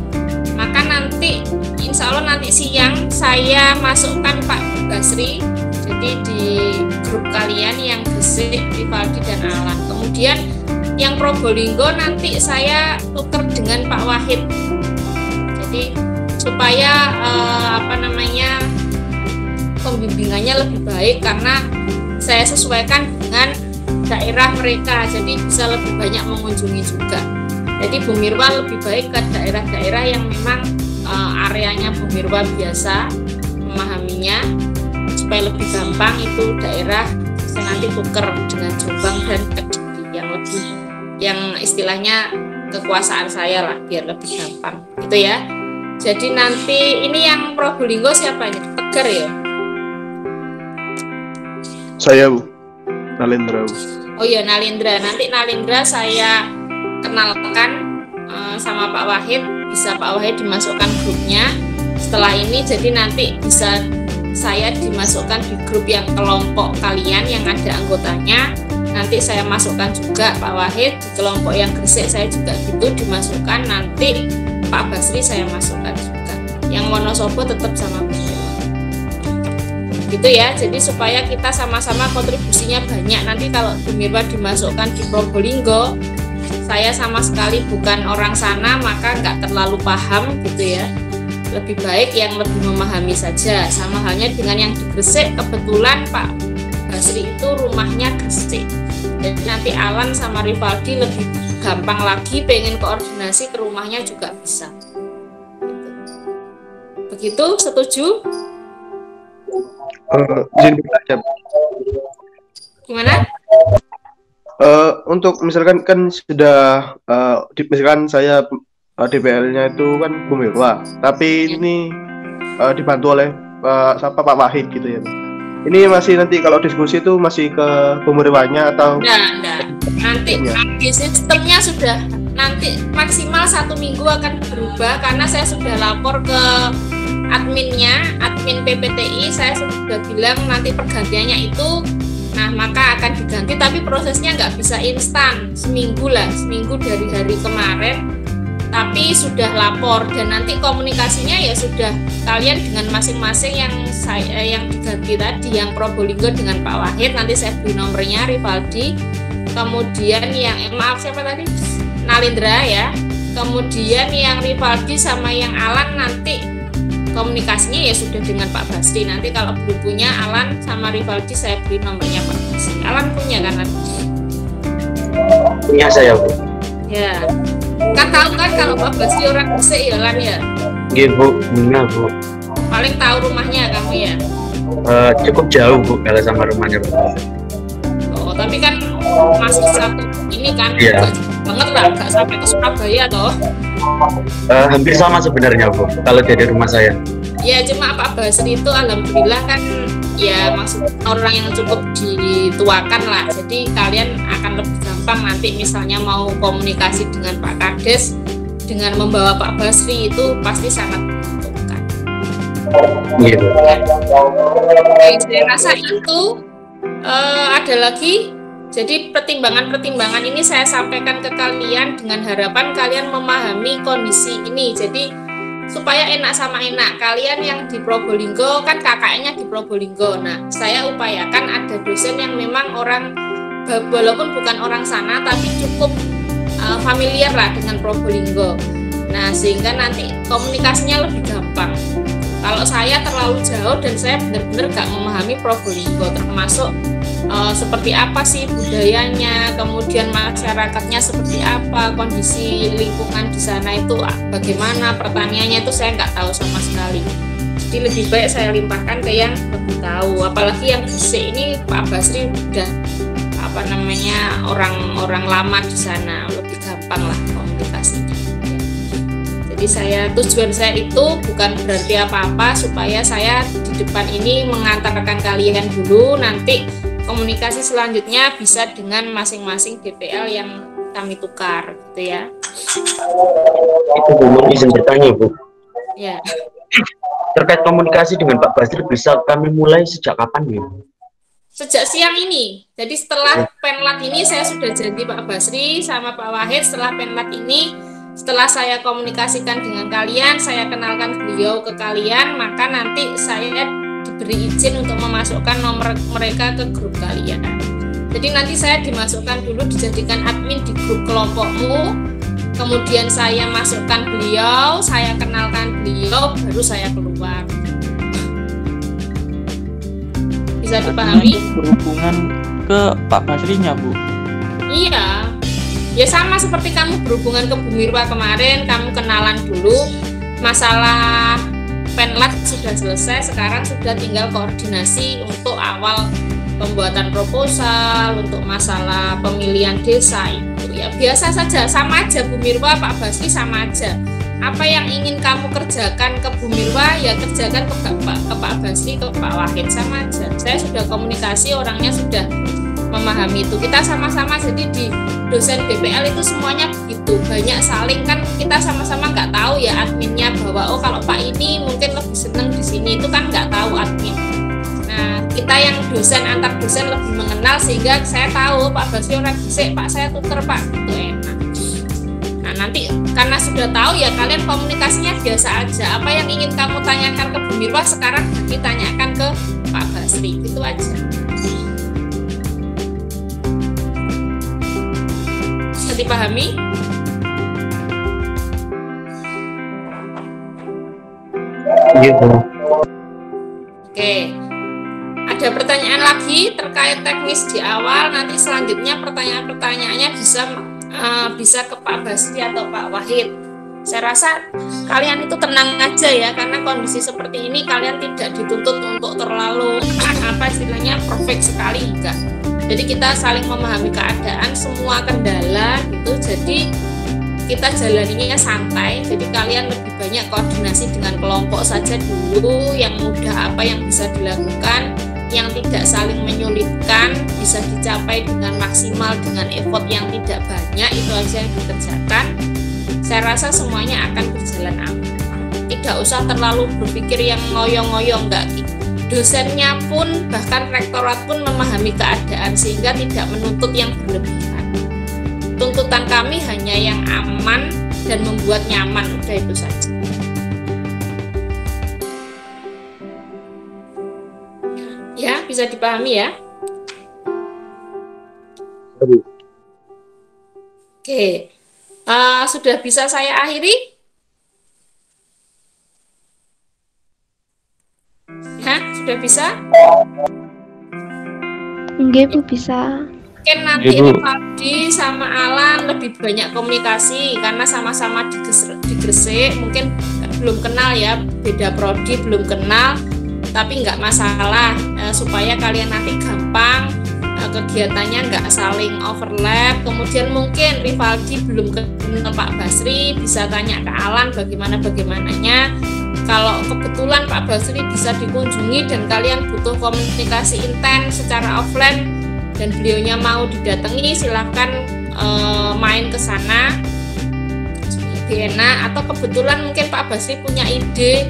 Maka nanti insya Allah nanti siang saya masukkan Pak Basri jadi di grup kalian yang Gresik, Rivaldi dan Alan. Kemudian yang Probolinggo nanti saya tuker dengan Pak Wahid. Jadi supaya pembimbingannya lebih baik karena saya sesuaikan dengan daerah mereka, jadi bisa lebih banyak mengunjungi juga. Jadi Bu Mirwa lebih baik ke daerah-daerah yang memang areanya Bu Mirwa biasa memahaminya, supaya lebih gampang itu daerah saya nanti tuker dengan Jombang dan Kediri yang lebih, yang istilahnya kekuasaan saya lah, biar lebih gampang gitu ya. Jadi nanti ini yang Probolinggo siapa ini? Tegar ya? Saya, Bu. Nalendra, Bu. Oh iya, Nalendra. Nanti Nalendra saya kenalkan sama Pak Wahid. Bisa Pak Wahid dimasukkan grupnya setelah ini. Jadi nanti bisa saya dimasukkan di grup yang kelompok kalian yang ada anggotanya. Nanti saya masukkan juga Pak Wahid di kelompok yang Gresik, saya juga gitu dimasukkan. Nanti Pak Basri saya masukkan juga. Yang Wonosobo tetap sama Bu Mirwa. Gitu ya, jadi supaya kita sama-sama kontribusinya banyak. Nanti kalau Bu Mirwa dimasukkan di Probolinggo, saya sama sekali bukan orang sana, maka nggak terlalu paham gitu ya. Lebih baik yang lebih memahami saja. Sama halnya dengan yang di Gresik, kebetulan Pak Basri itu rumahnya Gresik. Jadi nanti Alan sama Rivaldi lebih gampang lagi, pengen koordinasi ke rumahnya juga bisa. Begitu, setuju? Izin bertanya. Gimana? Untuk misalkan kan sudah misalkan saya DPL-nya itu kan Bu Mirwa, tapi ini dibantu oleh Pak Wahid gitu ya. Ini masih nanti kalau diskusi itu masih ke Bu Mirwanya atau? Enggak. Nanti di sistemnya sudah nanti maksimal 1 minggu akan berubah karena saya sudah lapor ke adminnya, admin PPTI, saya sudah bilang nanti pergantiannya itu, nah maka akan diganti, tapi prosesnya nggak bisa instan, seminggu dari hari kemarin, tapi sudah lapor dan nanti komunikasinya ya sudah kalian dengan masing-masing yang diganti tadi, yang Probolinggo dengan Pak Wahid, nanti saya beri nomornya Rivaldi, kemudian yang maaf siapa tadi? Nalendra ya, kemudian yang Rivaldi sama yang Alan nanti komunikasinya ya sudah dengan Pak Basri. Nanti kalau belum punya Alan sama Rivaldi saya beri nomornya Pak Basri. Alan punya kan? Punya saya, Bu. Ya. Kan tahu kan kalau Pak Basri orang Gresik ya Lan ya? Iya, Bu. Benar, Bu. Paling tahu rumahnya kamu ya? Cukup jauh Bu kalau sama rumahnya. Oh, tapi kan masih satu ini kan, Iya. nggak jauh banget lah, nggak sampai ke Surabaya toh. Hampir sama sebenarnya Bu kalau dari rumah saya. Ya cuma Pak Basri itu alhamdulillah kan ya maksud orang yang cukup dituakan lah. Jadi kalian akan lebih gampang nanti misalnya mau komunikasi dengan Pak Kades dengan membawa Pak Basri itu pasti sangat menguntungkan. Gitu. Baik, saya rasa itu ada lagi. Jadi pertimbangan-pertimbangan ini saya sampaikan ke kalian dengan harapan kalian memahami kondisi ini. Jadi supaya enak sama enak. Kalian yang di Probolinggo kan KKN-nya di Probolinggo. Nah, saya upayakan ada dosen yang memang orang walaupun bukan orang sana tapi cukup familiar lah dengan Probolinggo. Nah, sehingga nanti komunikasinya lebih gampang. Kalau saya terlalu jauh dan saya benar-benar gak memahami Probolinggo, termasuk seperti apa sih budayanya, kemudian masyarakatnya seperti apa, kondisi lingkungan di sana itu bagaimana, pertaniannya itu saya nggak tahu sama sekali. Jadi lebih baik saya limpahkan ke yang lebih tahu. Apalagi yang Gresik ini Pak Basri udah orang lama di sana, lebih gampang lah komunikasinya. Jadi tujuan saya itu bukan berarti apa-apa, supaya saya di depan ini mengantarkan kalian dulu, nanti komunikasi selanjutnya bisa dengan masing-masing DPL yang kami tukar, gitu ya. Itu Bu, mau izin bertanya Bu. Ya. Terkait komunikasi dengan Pak Basri bisa kami mulai sejak kapan ya? Sejak siang ini. Jadi setelah penlat ini saya sudah janji Pak Basri sama Pak Wahid, setelah penlat ini, setelah saya komunikasikan dengan kalian, saya kenalkan beliau ke kalian, maka nanti saya diberi izin untuk memasukkan nomor mereka ke grup kalian. Jadi nanti saya dimasukkan dulu, dijadikan admin di grup kelompokmu, kemudian saya masukkan beliau, saya kenalkan beliau, baru saya keluar. Bisa dipahami? Berhubungan ke Pak Basrinya, Bu? Iya, ya sama seperti kamu berhubungan ke Bu Mirwa kemarin, kamu kenalan dulu, masalah penlat sudah selesai, sekarang sudah tinggal koordinasi untuk awal pembuatan proposal, untuk masalah pemilihan desa itu ya biasa saja, sama aja Bu Mirwa, Pak Basri sama aja. Apa yang ingin kamu kerjakan ke Bu Mirwa ya kerjakan ke Pak Basri, ke Pak Wahid, sama aja. Saya sudah komunikasi, orangnya sudah memahami itu. Kita sama-sama, jadi di dosen BPL itu semuanya begitu, banyak saling kan, kita sama-sama nggak tahu ya adminnya bahwa oh kalau Pak ini mungkin lebih seneng di sini, itu kan nggak tahu admin. Nah kita yang dosen antar dosen lebih mengenal, sehingga saya tahu Pak Basri orang Gresik, Pak saya tuker Pak, itu enak. Nah nanti karena sudah tahu ya kalian komunikasinya biasa aja, apa yang ingin kamu tanyakan ke Bu Mirwa sekarang ditanyakan ke Pak Basri, itu aja. Dipahami? Gitu. Oke. Ada pertanyaan lagi terkait teknis di awal, nanti selanjutnya pertanyaan-pertanyaannya bisa ke Pak Basri atau Pak Wahid. Saya rasa kalian itu tenang aja ya, karena kondisi seperti ini kalian tidak dituntut untuk terlalu istilahnya perfect sekali, enggak. Jadi kita saling memahami keadaan, semua kendala gitu. Jadi kita jalaninya santai. Jadi kalian lebih banyak koordinasi dengan kelompok saja dulu. Yang mudah apa yang bisa dilakukan, yang tidak saling menyulitkan, bisa dicapai dengan maksimal dengan effort yang tidak banyak, itu aja yang dikerjakan. Saya rasa semuanya akan berjalan aman. Tidak usah terlalu berpikir yang ngoyo-ngoyo, enggak gitu. Dosennya pun, bahkan rektorat pun memahami keadaan sehingga tidak menuntut yang berlebihan. Tuntutan kami hanya yang aman dan membuat nyaman, udah itu saja. Ya, bisa dipahami ya? Oke, sudah bisa saya akhiri? Sudah bisa? Enggak Bu, bisa. Mungkin nanti ini Faldi sama Alan lebih banyak komunikasi karena sama-sama di Gresik, mungkin belum kenal ya, beda prodi belum kenal. tapi nggak masalah, supaya kalian nanti gampang kegiatannya nggak saling overlap. Kemudian mungkin Rivaldi belum kenal Pak Basri, bisa tanya ke Alan bagaimananya. Kalau kebetulan Pak Basri bisa dikunjungi dan kalian butuh komunikasi intens secara offline dan beliaunya mau didatangi, silahkan main ke sana, lebih enak. Atau kebetulan mungkin Pak Basri punya ide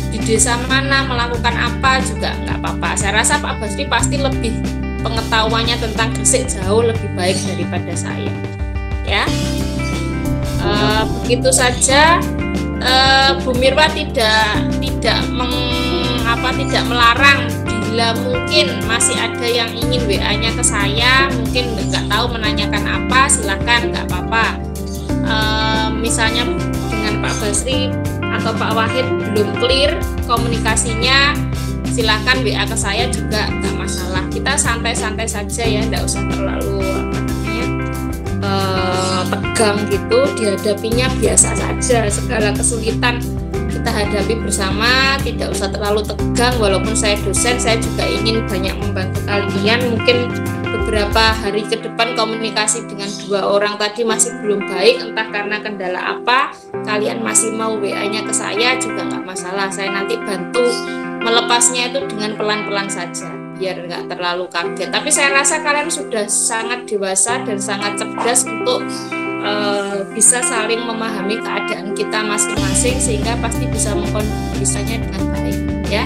di desa mana melakukan apa juga nggak apa-apa. Saya rasa Pak Basri pasti lebih pengetahuannya tentang Gresik jauh lebih baik daripada saya, ya. Begitu saja. Bu Mirwa tidak melarang. Bila mungkin masih ada yang ingin WA-nya ke saya, mungkin nggak tahu menanyakan apa, silakan, nggak apa-apa. Misalnya dengan Pak Basri atau Pak Wahid belum clear komunikasinya, silakan WA ke saya juga nggak masalah. Kita santai-santai saja ya, nggak usah terlalu tegang gitu, dihadapinya biasa saja. Segala kesulitan kita hadapi bersama, tidak usah terlalu tegang. Walaupun saya dosen, saya juga ingin banyak membantu kalian. Mungkin beberapa hari ke depan komunikasi dengan 2 orang tadi masih belum baik, entah karena kendala apa, kalian masih mau WA-nya ke saya juga nggak masalah. Saya nanti bantu melepasnya itu dengan pelan-pelan saja, biar nggak terlalu kaget. Tapi saya rasa kalian sudah sangat dewasa dan sangat cerdas untuk bisa saling memahami keadaan kita masing-masing, sehingga pasti bisa mengkondisikannya dengan baik, ya.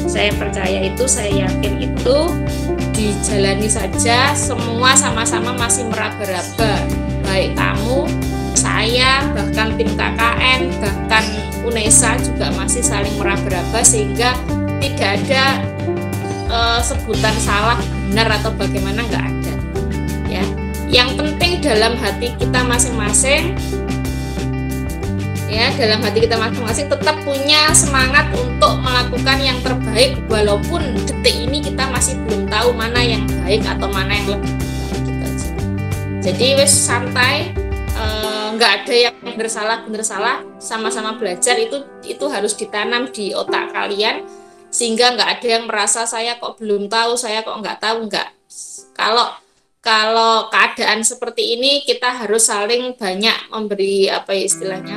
Saya percaya itu, saya yakin itu. Dijalani saja, semua sama-sama masih meraba-raba, baik kamu, saya, bahkan tim KKN, bahkan UNESA juga masih saling meraba-raba, sehingga tidak ada sebutan salah benar atau bagaimana, nggak ada, ya. Yang penting dalam hati kita masing-masing, ya, dalam hati kita masing-masing tetap punya semangat untuk melakukan yang terbaik, walaupun detik ini kita masih belum tahu mana yang baik atau mana yang lebih baik, gitu aja. Jadi wes santai, nggak ada yang bener salah, sama-sama belajar. Itu harus ditanam di otak kalian, sehingga nggak ada yang merasa saya kok belum tahu, saya kok nggak tahu. Nggak. Kalau keadaan seperti ini, kita harus saling banyak memberi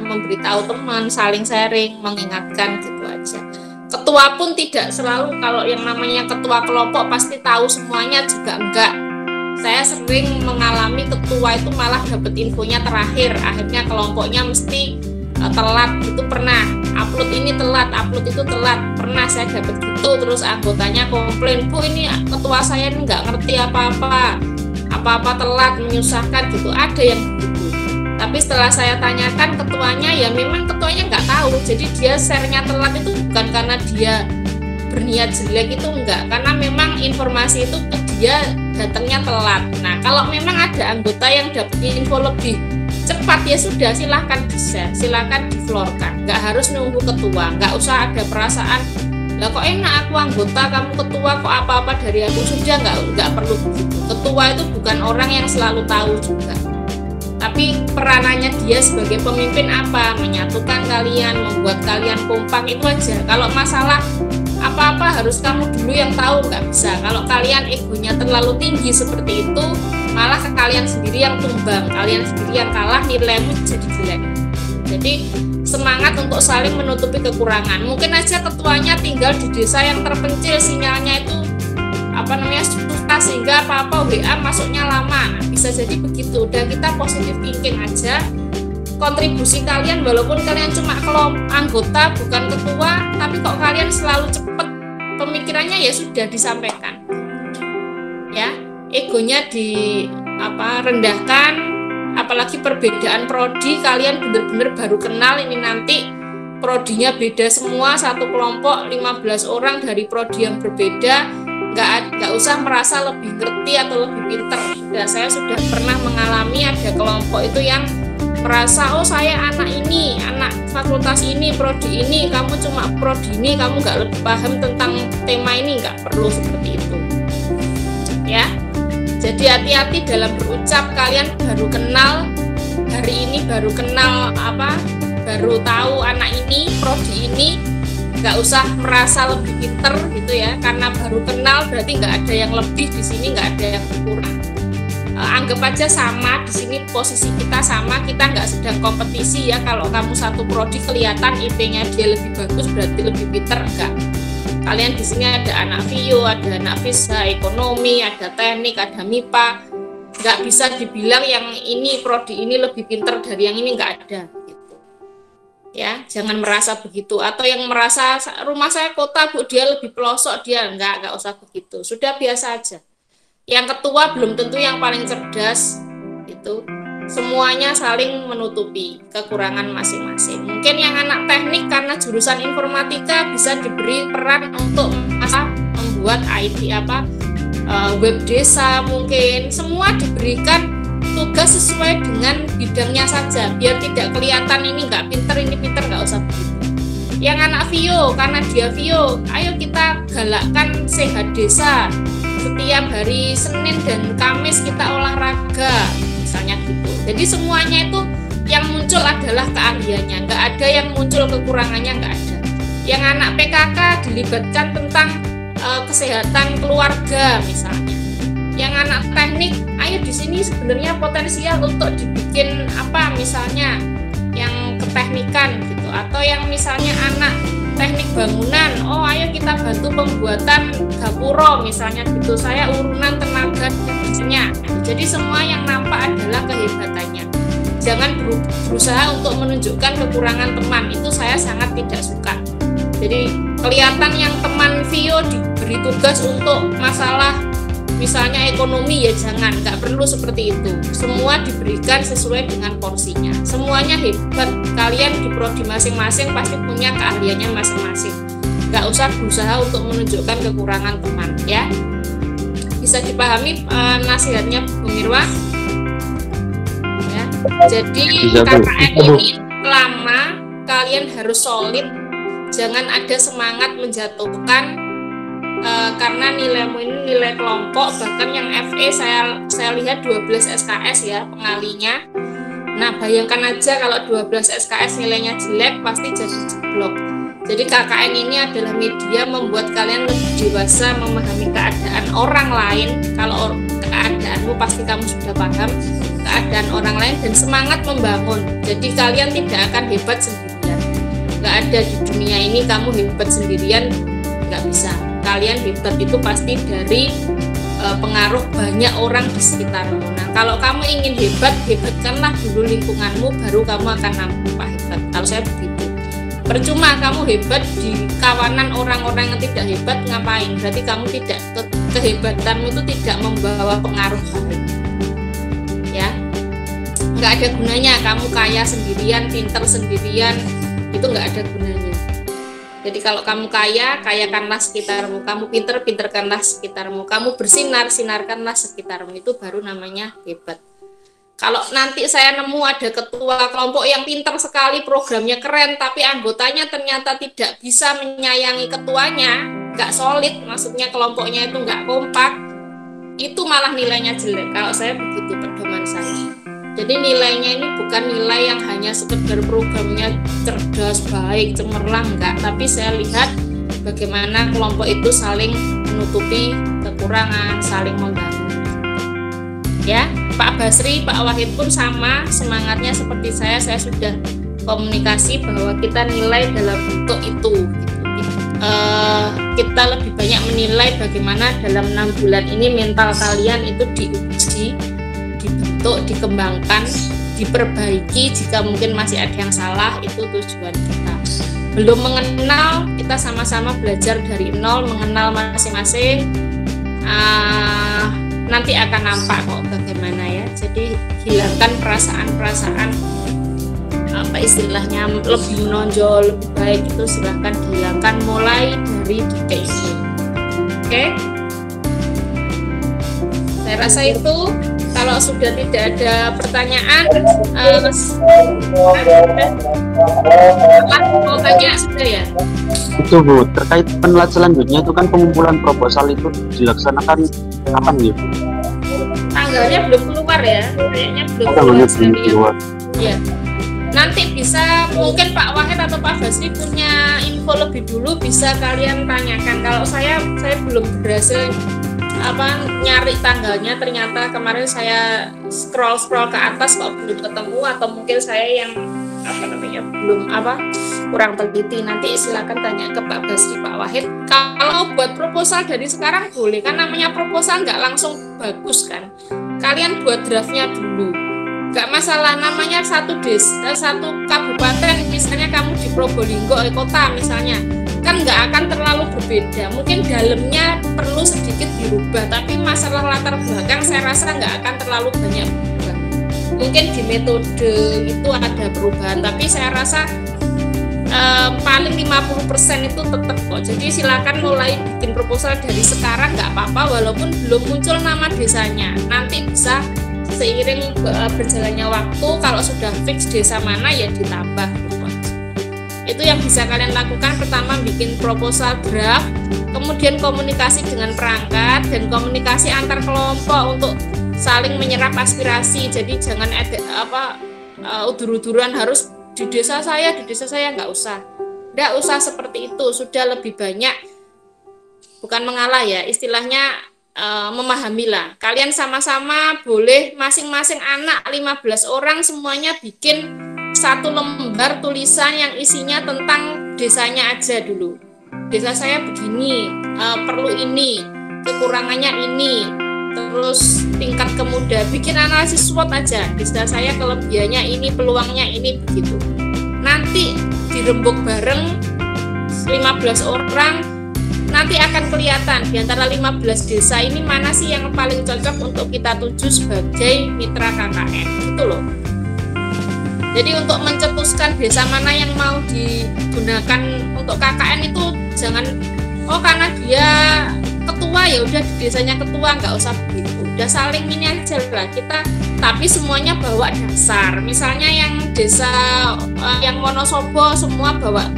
memberitahu teman, saling sharing, mengingatkan, gitu aja. Ketua pun tidak selalu, kalau yang namanya ketua kelompok pasti tahu semuanya juga enggak. Saya sering mengalami ketua itu malah dapat infonya terakhir, akhirnya kelompoknya mesti telat. Itu pernah, upload ini telat, upload itu telat, pernah saya dapat gitu. Terus anggotanya komplain, Bu, ini ketua saya nggak ngerti apa-apa telat, menyusahkan gitu. Ada yang begitu. Tapi setelah saya tanyakan ketuanya, ya memang ketuanya nggak tahu. Jadi dia share-nya telat itu bukan karena dia berniat jelek, itu enggak, karena memang informasi itu ke dia datangnya telat. Nah, kalau memang ada anggota yang dapat info lebih cepat, ya sudah, silahkan di-share, silahkan di-floorkan. Nggak harus nunggu ketua, nggak usah ada perasaan, lah kok enak aku anggota, kamu ketua, kok apa-apa dari aku. Sudah, nggak perlu begitu. Ketua itu bukan orang yang selalu tahu juga, tapi peranannya dia sebagai pemimpin apa? Menyatukan kalian, membuat kalian kompak, itu aja. Kalau masalah apa-apa harus kamu dulu yang tahu, nggak bisa. Kalau kalian egonya terlalu tinggi seperti itu, malah ke kalian sendiri yang tumbang, kalian sendiri yang kalah, nilaimu jadi jelek. Jadi semangat untuk saling menutupi kekurangan. Mungkin aja ketuanya tinggal di desa yang terpencil, sinyalnya itu susah, sehingga apa-apa WA masuknya lama. Nah, bisa jadi begitu. Dan kita positif thinking aja. Kontribusi kalian, walaupun kalian cuma anggota bukan ketua, tapi kok kalian selalu cepat pemikirannya, ya sudah disampaikan. Ya, egonya rendahkan. Apalagi perbedaan prodi, kalian benar-benar baru kenal, ini nanti prodinya beda semua, satu kelompok 15 orang dari prodi yang berbeda. Nggak usah merasa lebih ngerti atau lebih pinter. Saya sudah pernah mengalami ada kelompok itu yang merasa, oh saya anak ini, anak fakultas ini, prodi ini, kamu cuma prodi ini, kamu nggak lebih paham tentang tema ini. Nggak perlu seperti itu, ya. Jadi hati-hati dalam berucap. Kalian baru kenal hari ini, baru tahu anak ini, prodi ini, nggak usah merasa lebih pinter gitu ya, karena baru kenal berarti nggak ada yang lebih di sini, nggak ada yang kurang. Anggap aja sama, di sini posisi kita sama, kita nggak sedang kompetisi ya. Kalau kamu satu prodi kelihatan IP-nya dia lebih bagus berarti lebih pinter, enggak. Kalian di sini ada anak Vio, ada anak Visa, ekonomi, ada teknik, ada MIPA. Nggak bisa dibilang yang ini prodi ini lebih pinter dari yang ini, nggak ada. Gitu. Ya, jangan merasa begitu. Atau yang merasa rumah saya kota Bu, dia lebih pelosok, dia nggak usah begitu. Sudah biasa aja. Yang ketua belum tentu yang paling cerdas, itu semuanya saling menutupi kekurangan masing-masing. Mungkin yang anak teknik karena jurusan informatika bisa diberi peran untuk membuat IT web desa, mungkin semua diberikan tugas sesuai dengan bidangnya saja, biar tidak kelihatan ini nggak pinter, ini pinter, nggak usah begitu. Yang anak Vio karena dia Vio, ayo kita galakkan sehat desa. Setiap hari Senin dan Kamis kita olahraga, misalnya gitu. Jadi semuanya itu yang muncul adalah keahliannya, nggak ada yang muncul kekurangannya, nggak ada. Yang anak PKK dilibatkan tentang kesehatan keluarga misalnya. Yang anak teknik, ayo di sini sebenarnya potensial untuk dibikin misalnya yang keteknikan gitu, atau yang misalnya anak teknik bangunan, oh ayo kita bantu pembuatan gapuro misalnya gitu, saya urunan tenaga kerjanya. Jadi semua yang nampak adalah kehebatannya. Jangan berusaha untuk menunjukkan kekurangan teman, itu saya sangat tidak suka. Jadi kelihatan yang teman Vio diberi tugas untuk masalah misalnya ekonomi, ya jangan, nggak perlu seperti itu. Semua diberikan sesuai dengan porsinya. Semuanya hebat, kalian di prodi masing-masing pasti punya keahliannya masing-masing. Nggak usah berusaha untuk menunjukkan kekurangan teman, ya. Bisa dipahami nasihatnya Bu Mirwa? Ya. Jadi KKN ini lama, kalian harus solid. Jangan ada semangat menjatuhkan. Karena nilaimu ini nilai kelompok, bahkan yang FE saya lihat 12 SKS ya pengalinya. Nah bayangkan aja kalau 12 SKS nilainya jelek pasti jadi jeblok. Jadi KKN ini adalah media membuat kalian lebih dewasa memahami keadaan orang lain. Kalau keadaanmu pasti kamu sudah paham keadaan orang lain dan semangat membangun. Jadi kalian tidak akan hebat sendirian. Nggak ada di dunia ini kamu hebat sendirian, nggak bisa. Kalian hebat itu pasti dari pengaruh banyak orang di sekitarmu. Nah, kalau kamu ingin hebat, hebatkanlah dulu lingkunganmu, baru kamu akan nampak hebat. Kalau saya begitu. Percuma kamu hebat di kawanan orang-orang yang tidak hebat, ngapain? Berarti kamu tidak, kehebatanmu itu tidak membawa pengaruh baik. Ya, nggak ada gunanya kamu kaya sendirian, pintar sendirian, itu nggak ada gunanya. Jadi kalau kamu kaya, kayakanlah sekitarmu. Kamu pinter, pinterkanlah sekitarmu. Kamu bersinar, sinarkanlah sekitarmu. Itu baru namanya hebat. Kalau nanti saya nemu ada ketua kelompok yang pinter sekali, programnya keren, tapi anggotanya ternyata tidak bisa menyayangi ketuanya, nggak solid, maksudnya kelompoknya itu nggak kompak, itu malah nilainya jelek. Kalau saya begitu pedoman saya. Jadi nilainya ini bukan nilai yang hanya sekedar programnya cerdas, baik, cemerlang, enggak. Tapi saya lihat bagaimana kelompok itu saling menutupi kekurangan, saling membangun. Ya, Pak Basri, Pak Wahid pun sama semangatnya seperti saya sudah komunikasi bahwa kita nilai dalam bentuk itu. Kita lebih banyak menilai bagaimana dalam 6 bulan ini mental kalian itu diuji, dibentuk, dikembangkan, diperbaiki. Jika mungkin masih ada yang salah, itu tujuan kita. Belum mengenal, kita sama-sama belajar dari nol, mengenal masing-masing. Nanti akan nampak kok bagaimana ya. Jadi hilangkan perasaan-perasaan apa istilahnya lebih menonjol, lebih baik, itu silahkan dihilangkan mulai dari detik ini. Oke? Saya rasa itu. Kalau sudah tidak ada pertanyaan, mau tanya sudah ya? Itu Bu, terkait penelat selanjutnya itu kan pengumpulan proposal itu dilaksanakan kapan ya? Tanggalnya belum keluar ya, kayaknya belum keluar. Belum keluar. Ya. Nanti bisa mungkin Pak Wahid atau Pak Basri punya info lebih dulu, bisa kalian tanyakan. Kalau saya belum berhasil nyari tanggalnya, ternyata kemarin saya scroll ke atas kok belum ketemu, atau mungkin saya yang belum kurang teliti. Nanti silakan tanya ke Pak Basri, Pak Wahid. Kalau buat proposal dari sekarang boleh, kan namanya proposal nggak langsung bagus kan, kalian buat draftnya dulu, nggak masalah. Namanya satu desa, satu kabupaten, misalnya kamu di Probolinggo kota misalnya, kan nggak akan terlalu berbeda, mungkin dalamnya perlu sedikit dirubah, tapi masalah latar belakang saya rasa nggak akan terlalu banyak berubah. Mungkin di metode itu ada perubahan, tapi saya rasa paling 50% itu tetap kok. Jadi silakan mulai bikin proposal dari sekarang, nggak apa-apa walaupun belum muncul nama desanya. Nanti bisa seiring berjalannya waktu, kalau sudah fix desa mana ya ditambah gitu. Itu yang bisa kalian lakukan. Pertama bikin proposal draft, kemudian komunikasi dengan perangkat dan komunikasi antar kelompok untuk saling menyerap aspirasi. Jadi jangan ada udur-uduran harus di desa saya nggak usah seperti itu. Sudah lebih banyak, bukan mengalah ya, istilahnya memahami lah. Kalian sama-sama boleh masing-masing anak 15 orang semuanya bikin satu lembar tulisan yang isinya tentang desanya aja dulu. Desa saya begini, perlu ini, kekurangannya ini, terus tingkat kemudahan, bikin analisis SWOT aja. Desa saya kelebihannya ini, peluangnya ini, begitu. Nanti dirembuk bareng 15 orang, nanti akan kelihatan di antara 15 desa ini mana sih yang paling cocok untuk kita tuju sebagai mitra KKN, gitu loh. Jadi untuk mencetuskan desa mana yang mau digunakan untuk KKN itu jangan karena dia ketua ya udah di desanya ketua, nggak usah begitu. Udah saling ini aja lah kita, tapi semuanya bawa dasar. Misalnya yang desa yang Wonosobo semua bawa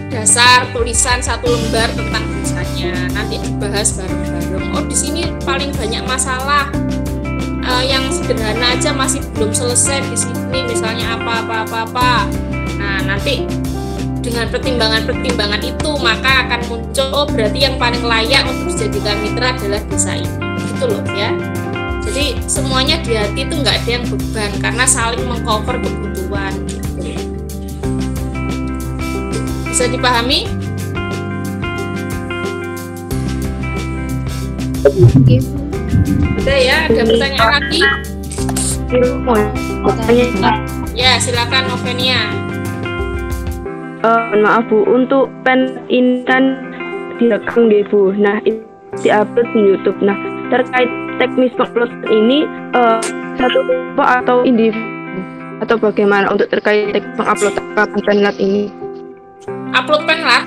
dasar tulisan satu lembar tentang desanya. Nanti dibahas bareng-bareng. Oh di sini paling banyak masalah. Yang sederhana aja masih belum selesai di sini, misalnya apa. Nah nanti dengan pertimbangan itu maka akan muncul berarti yang paling layak untuk dijadikan mitra adalah desa ini, gitu loh ya. Jadi semuanya di hati itu nggak ada yang beban karena saling mengcover kebutuhan gitu. Bisa dipahami? Oke. Udah ya, ada pertanyaan lagi? Ya, silakan Novenia. Maaf Bu, untuk pen ini kan direkam Bu. Nah, itu diupload di YouTube. Nah, terkait teknis upload ini satu kelompok atau individu atau bagaimana untuk terkait teknis upload penlat ini? Upload penlat?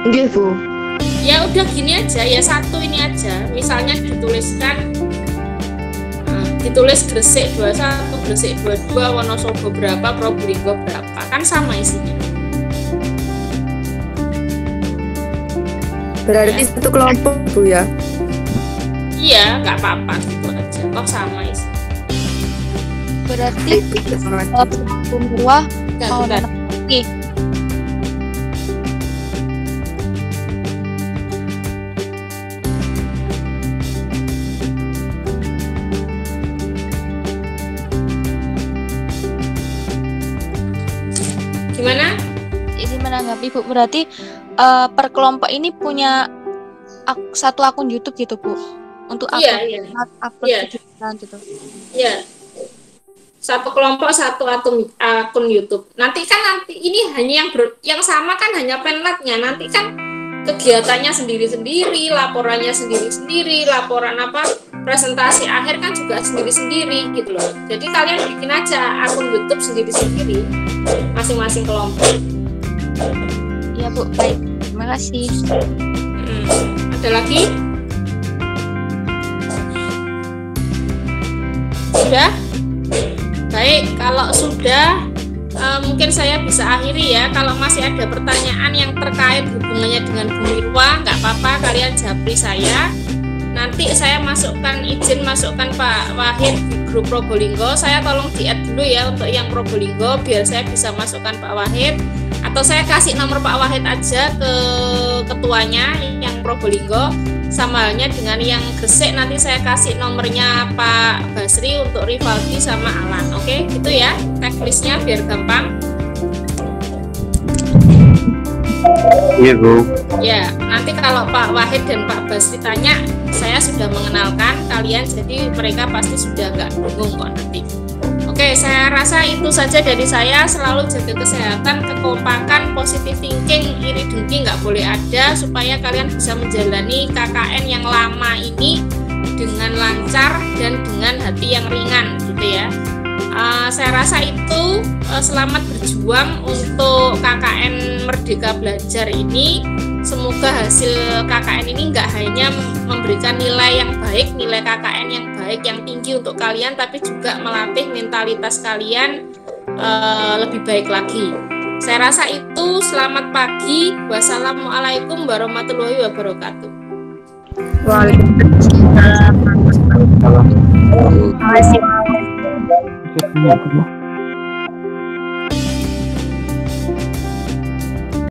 Nggih Bu. Ya udah gini aja, ya satu ini aja. Misalnya ditulis Gresik 21, Gresik 22, Wonosobo berapa, Probolinggo berapa, kan sama isinya. Berarti satu kelompok Bu ya? Iya, nggak apa-apa gitu aja, kok sama isinya. Berarti semua mau nanti. Gimana? Izin menanggapi Bu, berarti per kelompok ini punya satu akun YouTube gitu Bu, untuk upload gitu. Iya. Satu kelompok satu akun YouTube. Nanti ini hanya yang sama kan hanya penlatnya. Nanti kan kegiatannya sendiri-sendiri, laporannya sendiri-sendiri, laporan presentasi akhir kan juga sendiri-sendiri gitu loh. Jadi kalian bikin aja akun YouTube sendiri-sendiri masing-masing kelompok. Iya Bu, baik. Terima kasih. Ada lagi? Sudah? Baik, kalau sudah mungkin saya bisa akhiri ya. Kalau masih ada pertanyaan yang terkait hubungannya dengan Bu Mirwa, nggak apa-apa, kalian japri saya. nanti saya izin masukkan Pak Wahid di grup Probolinggo. Saya tolong di-add dulu ya untuk yang Probolinggo biar saya bisa masukkan Pak Wahid, atau saya kasih nomor Pak Wahid aja ke ketuanya yang Probolinggo. Sama halnya dengan yang Gresik, nanti saya kasih nomornya Pak Basri untuk Rivaldi sama Alan. Oke, gitu ya checklistnya biar gampang. Iya Bu. Ya, nanti kalau Pak Wahid dan Pak Basri tanya, saya sudah mengenalkan kalian, jadi mereka pasti sudah nggak bingung kok nanti. Oke, saya rasa itu saja dari saya. Selalu jaga kesehatan, kekompakan, positive thinking, iri dengki nggak boleh ada, supaya kalian bisa menjalani KKN yang lama ini dengan lancar dan dengan hati yang ringan, gitu ya. Saya rasa itu. Selamat berjuang untuk KKN Merdeka Belajar ini. Semoga hasil KKN ini nggak hanya memberikan nilai yang baik, nilai KKN yang baik, yang tinggi untuk kalian, tapi juga melatih mentalitas kalian lebih baik lagi. Saya rasa itu. Selamat pagi. Wassalamualaikum warahmatullahi wabarakatuh. Waalaikumsalam. Kalau Terima kasih.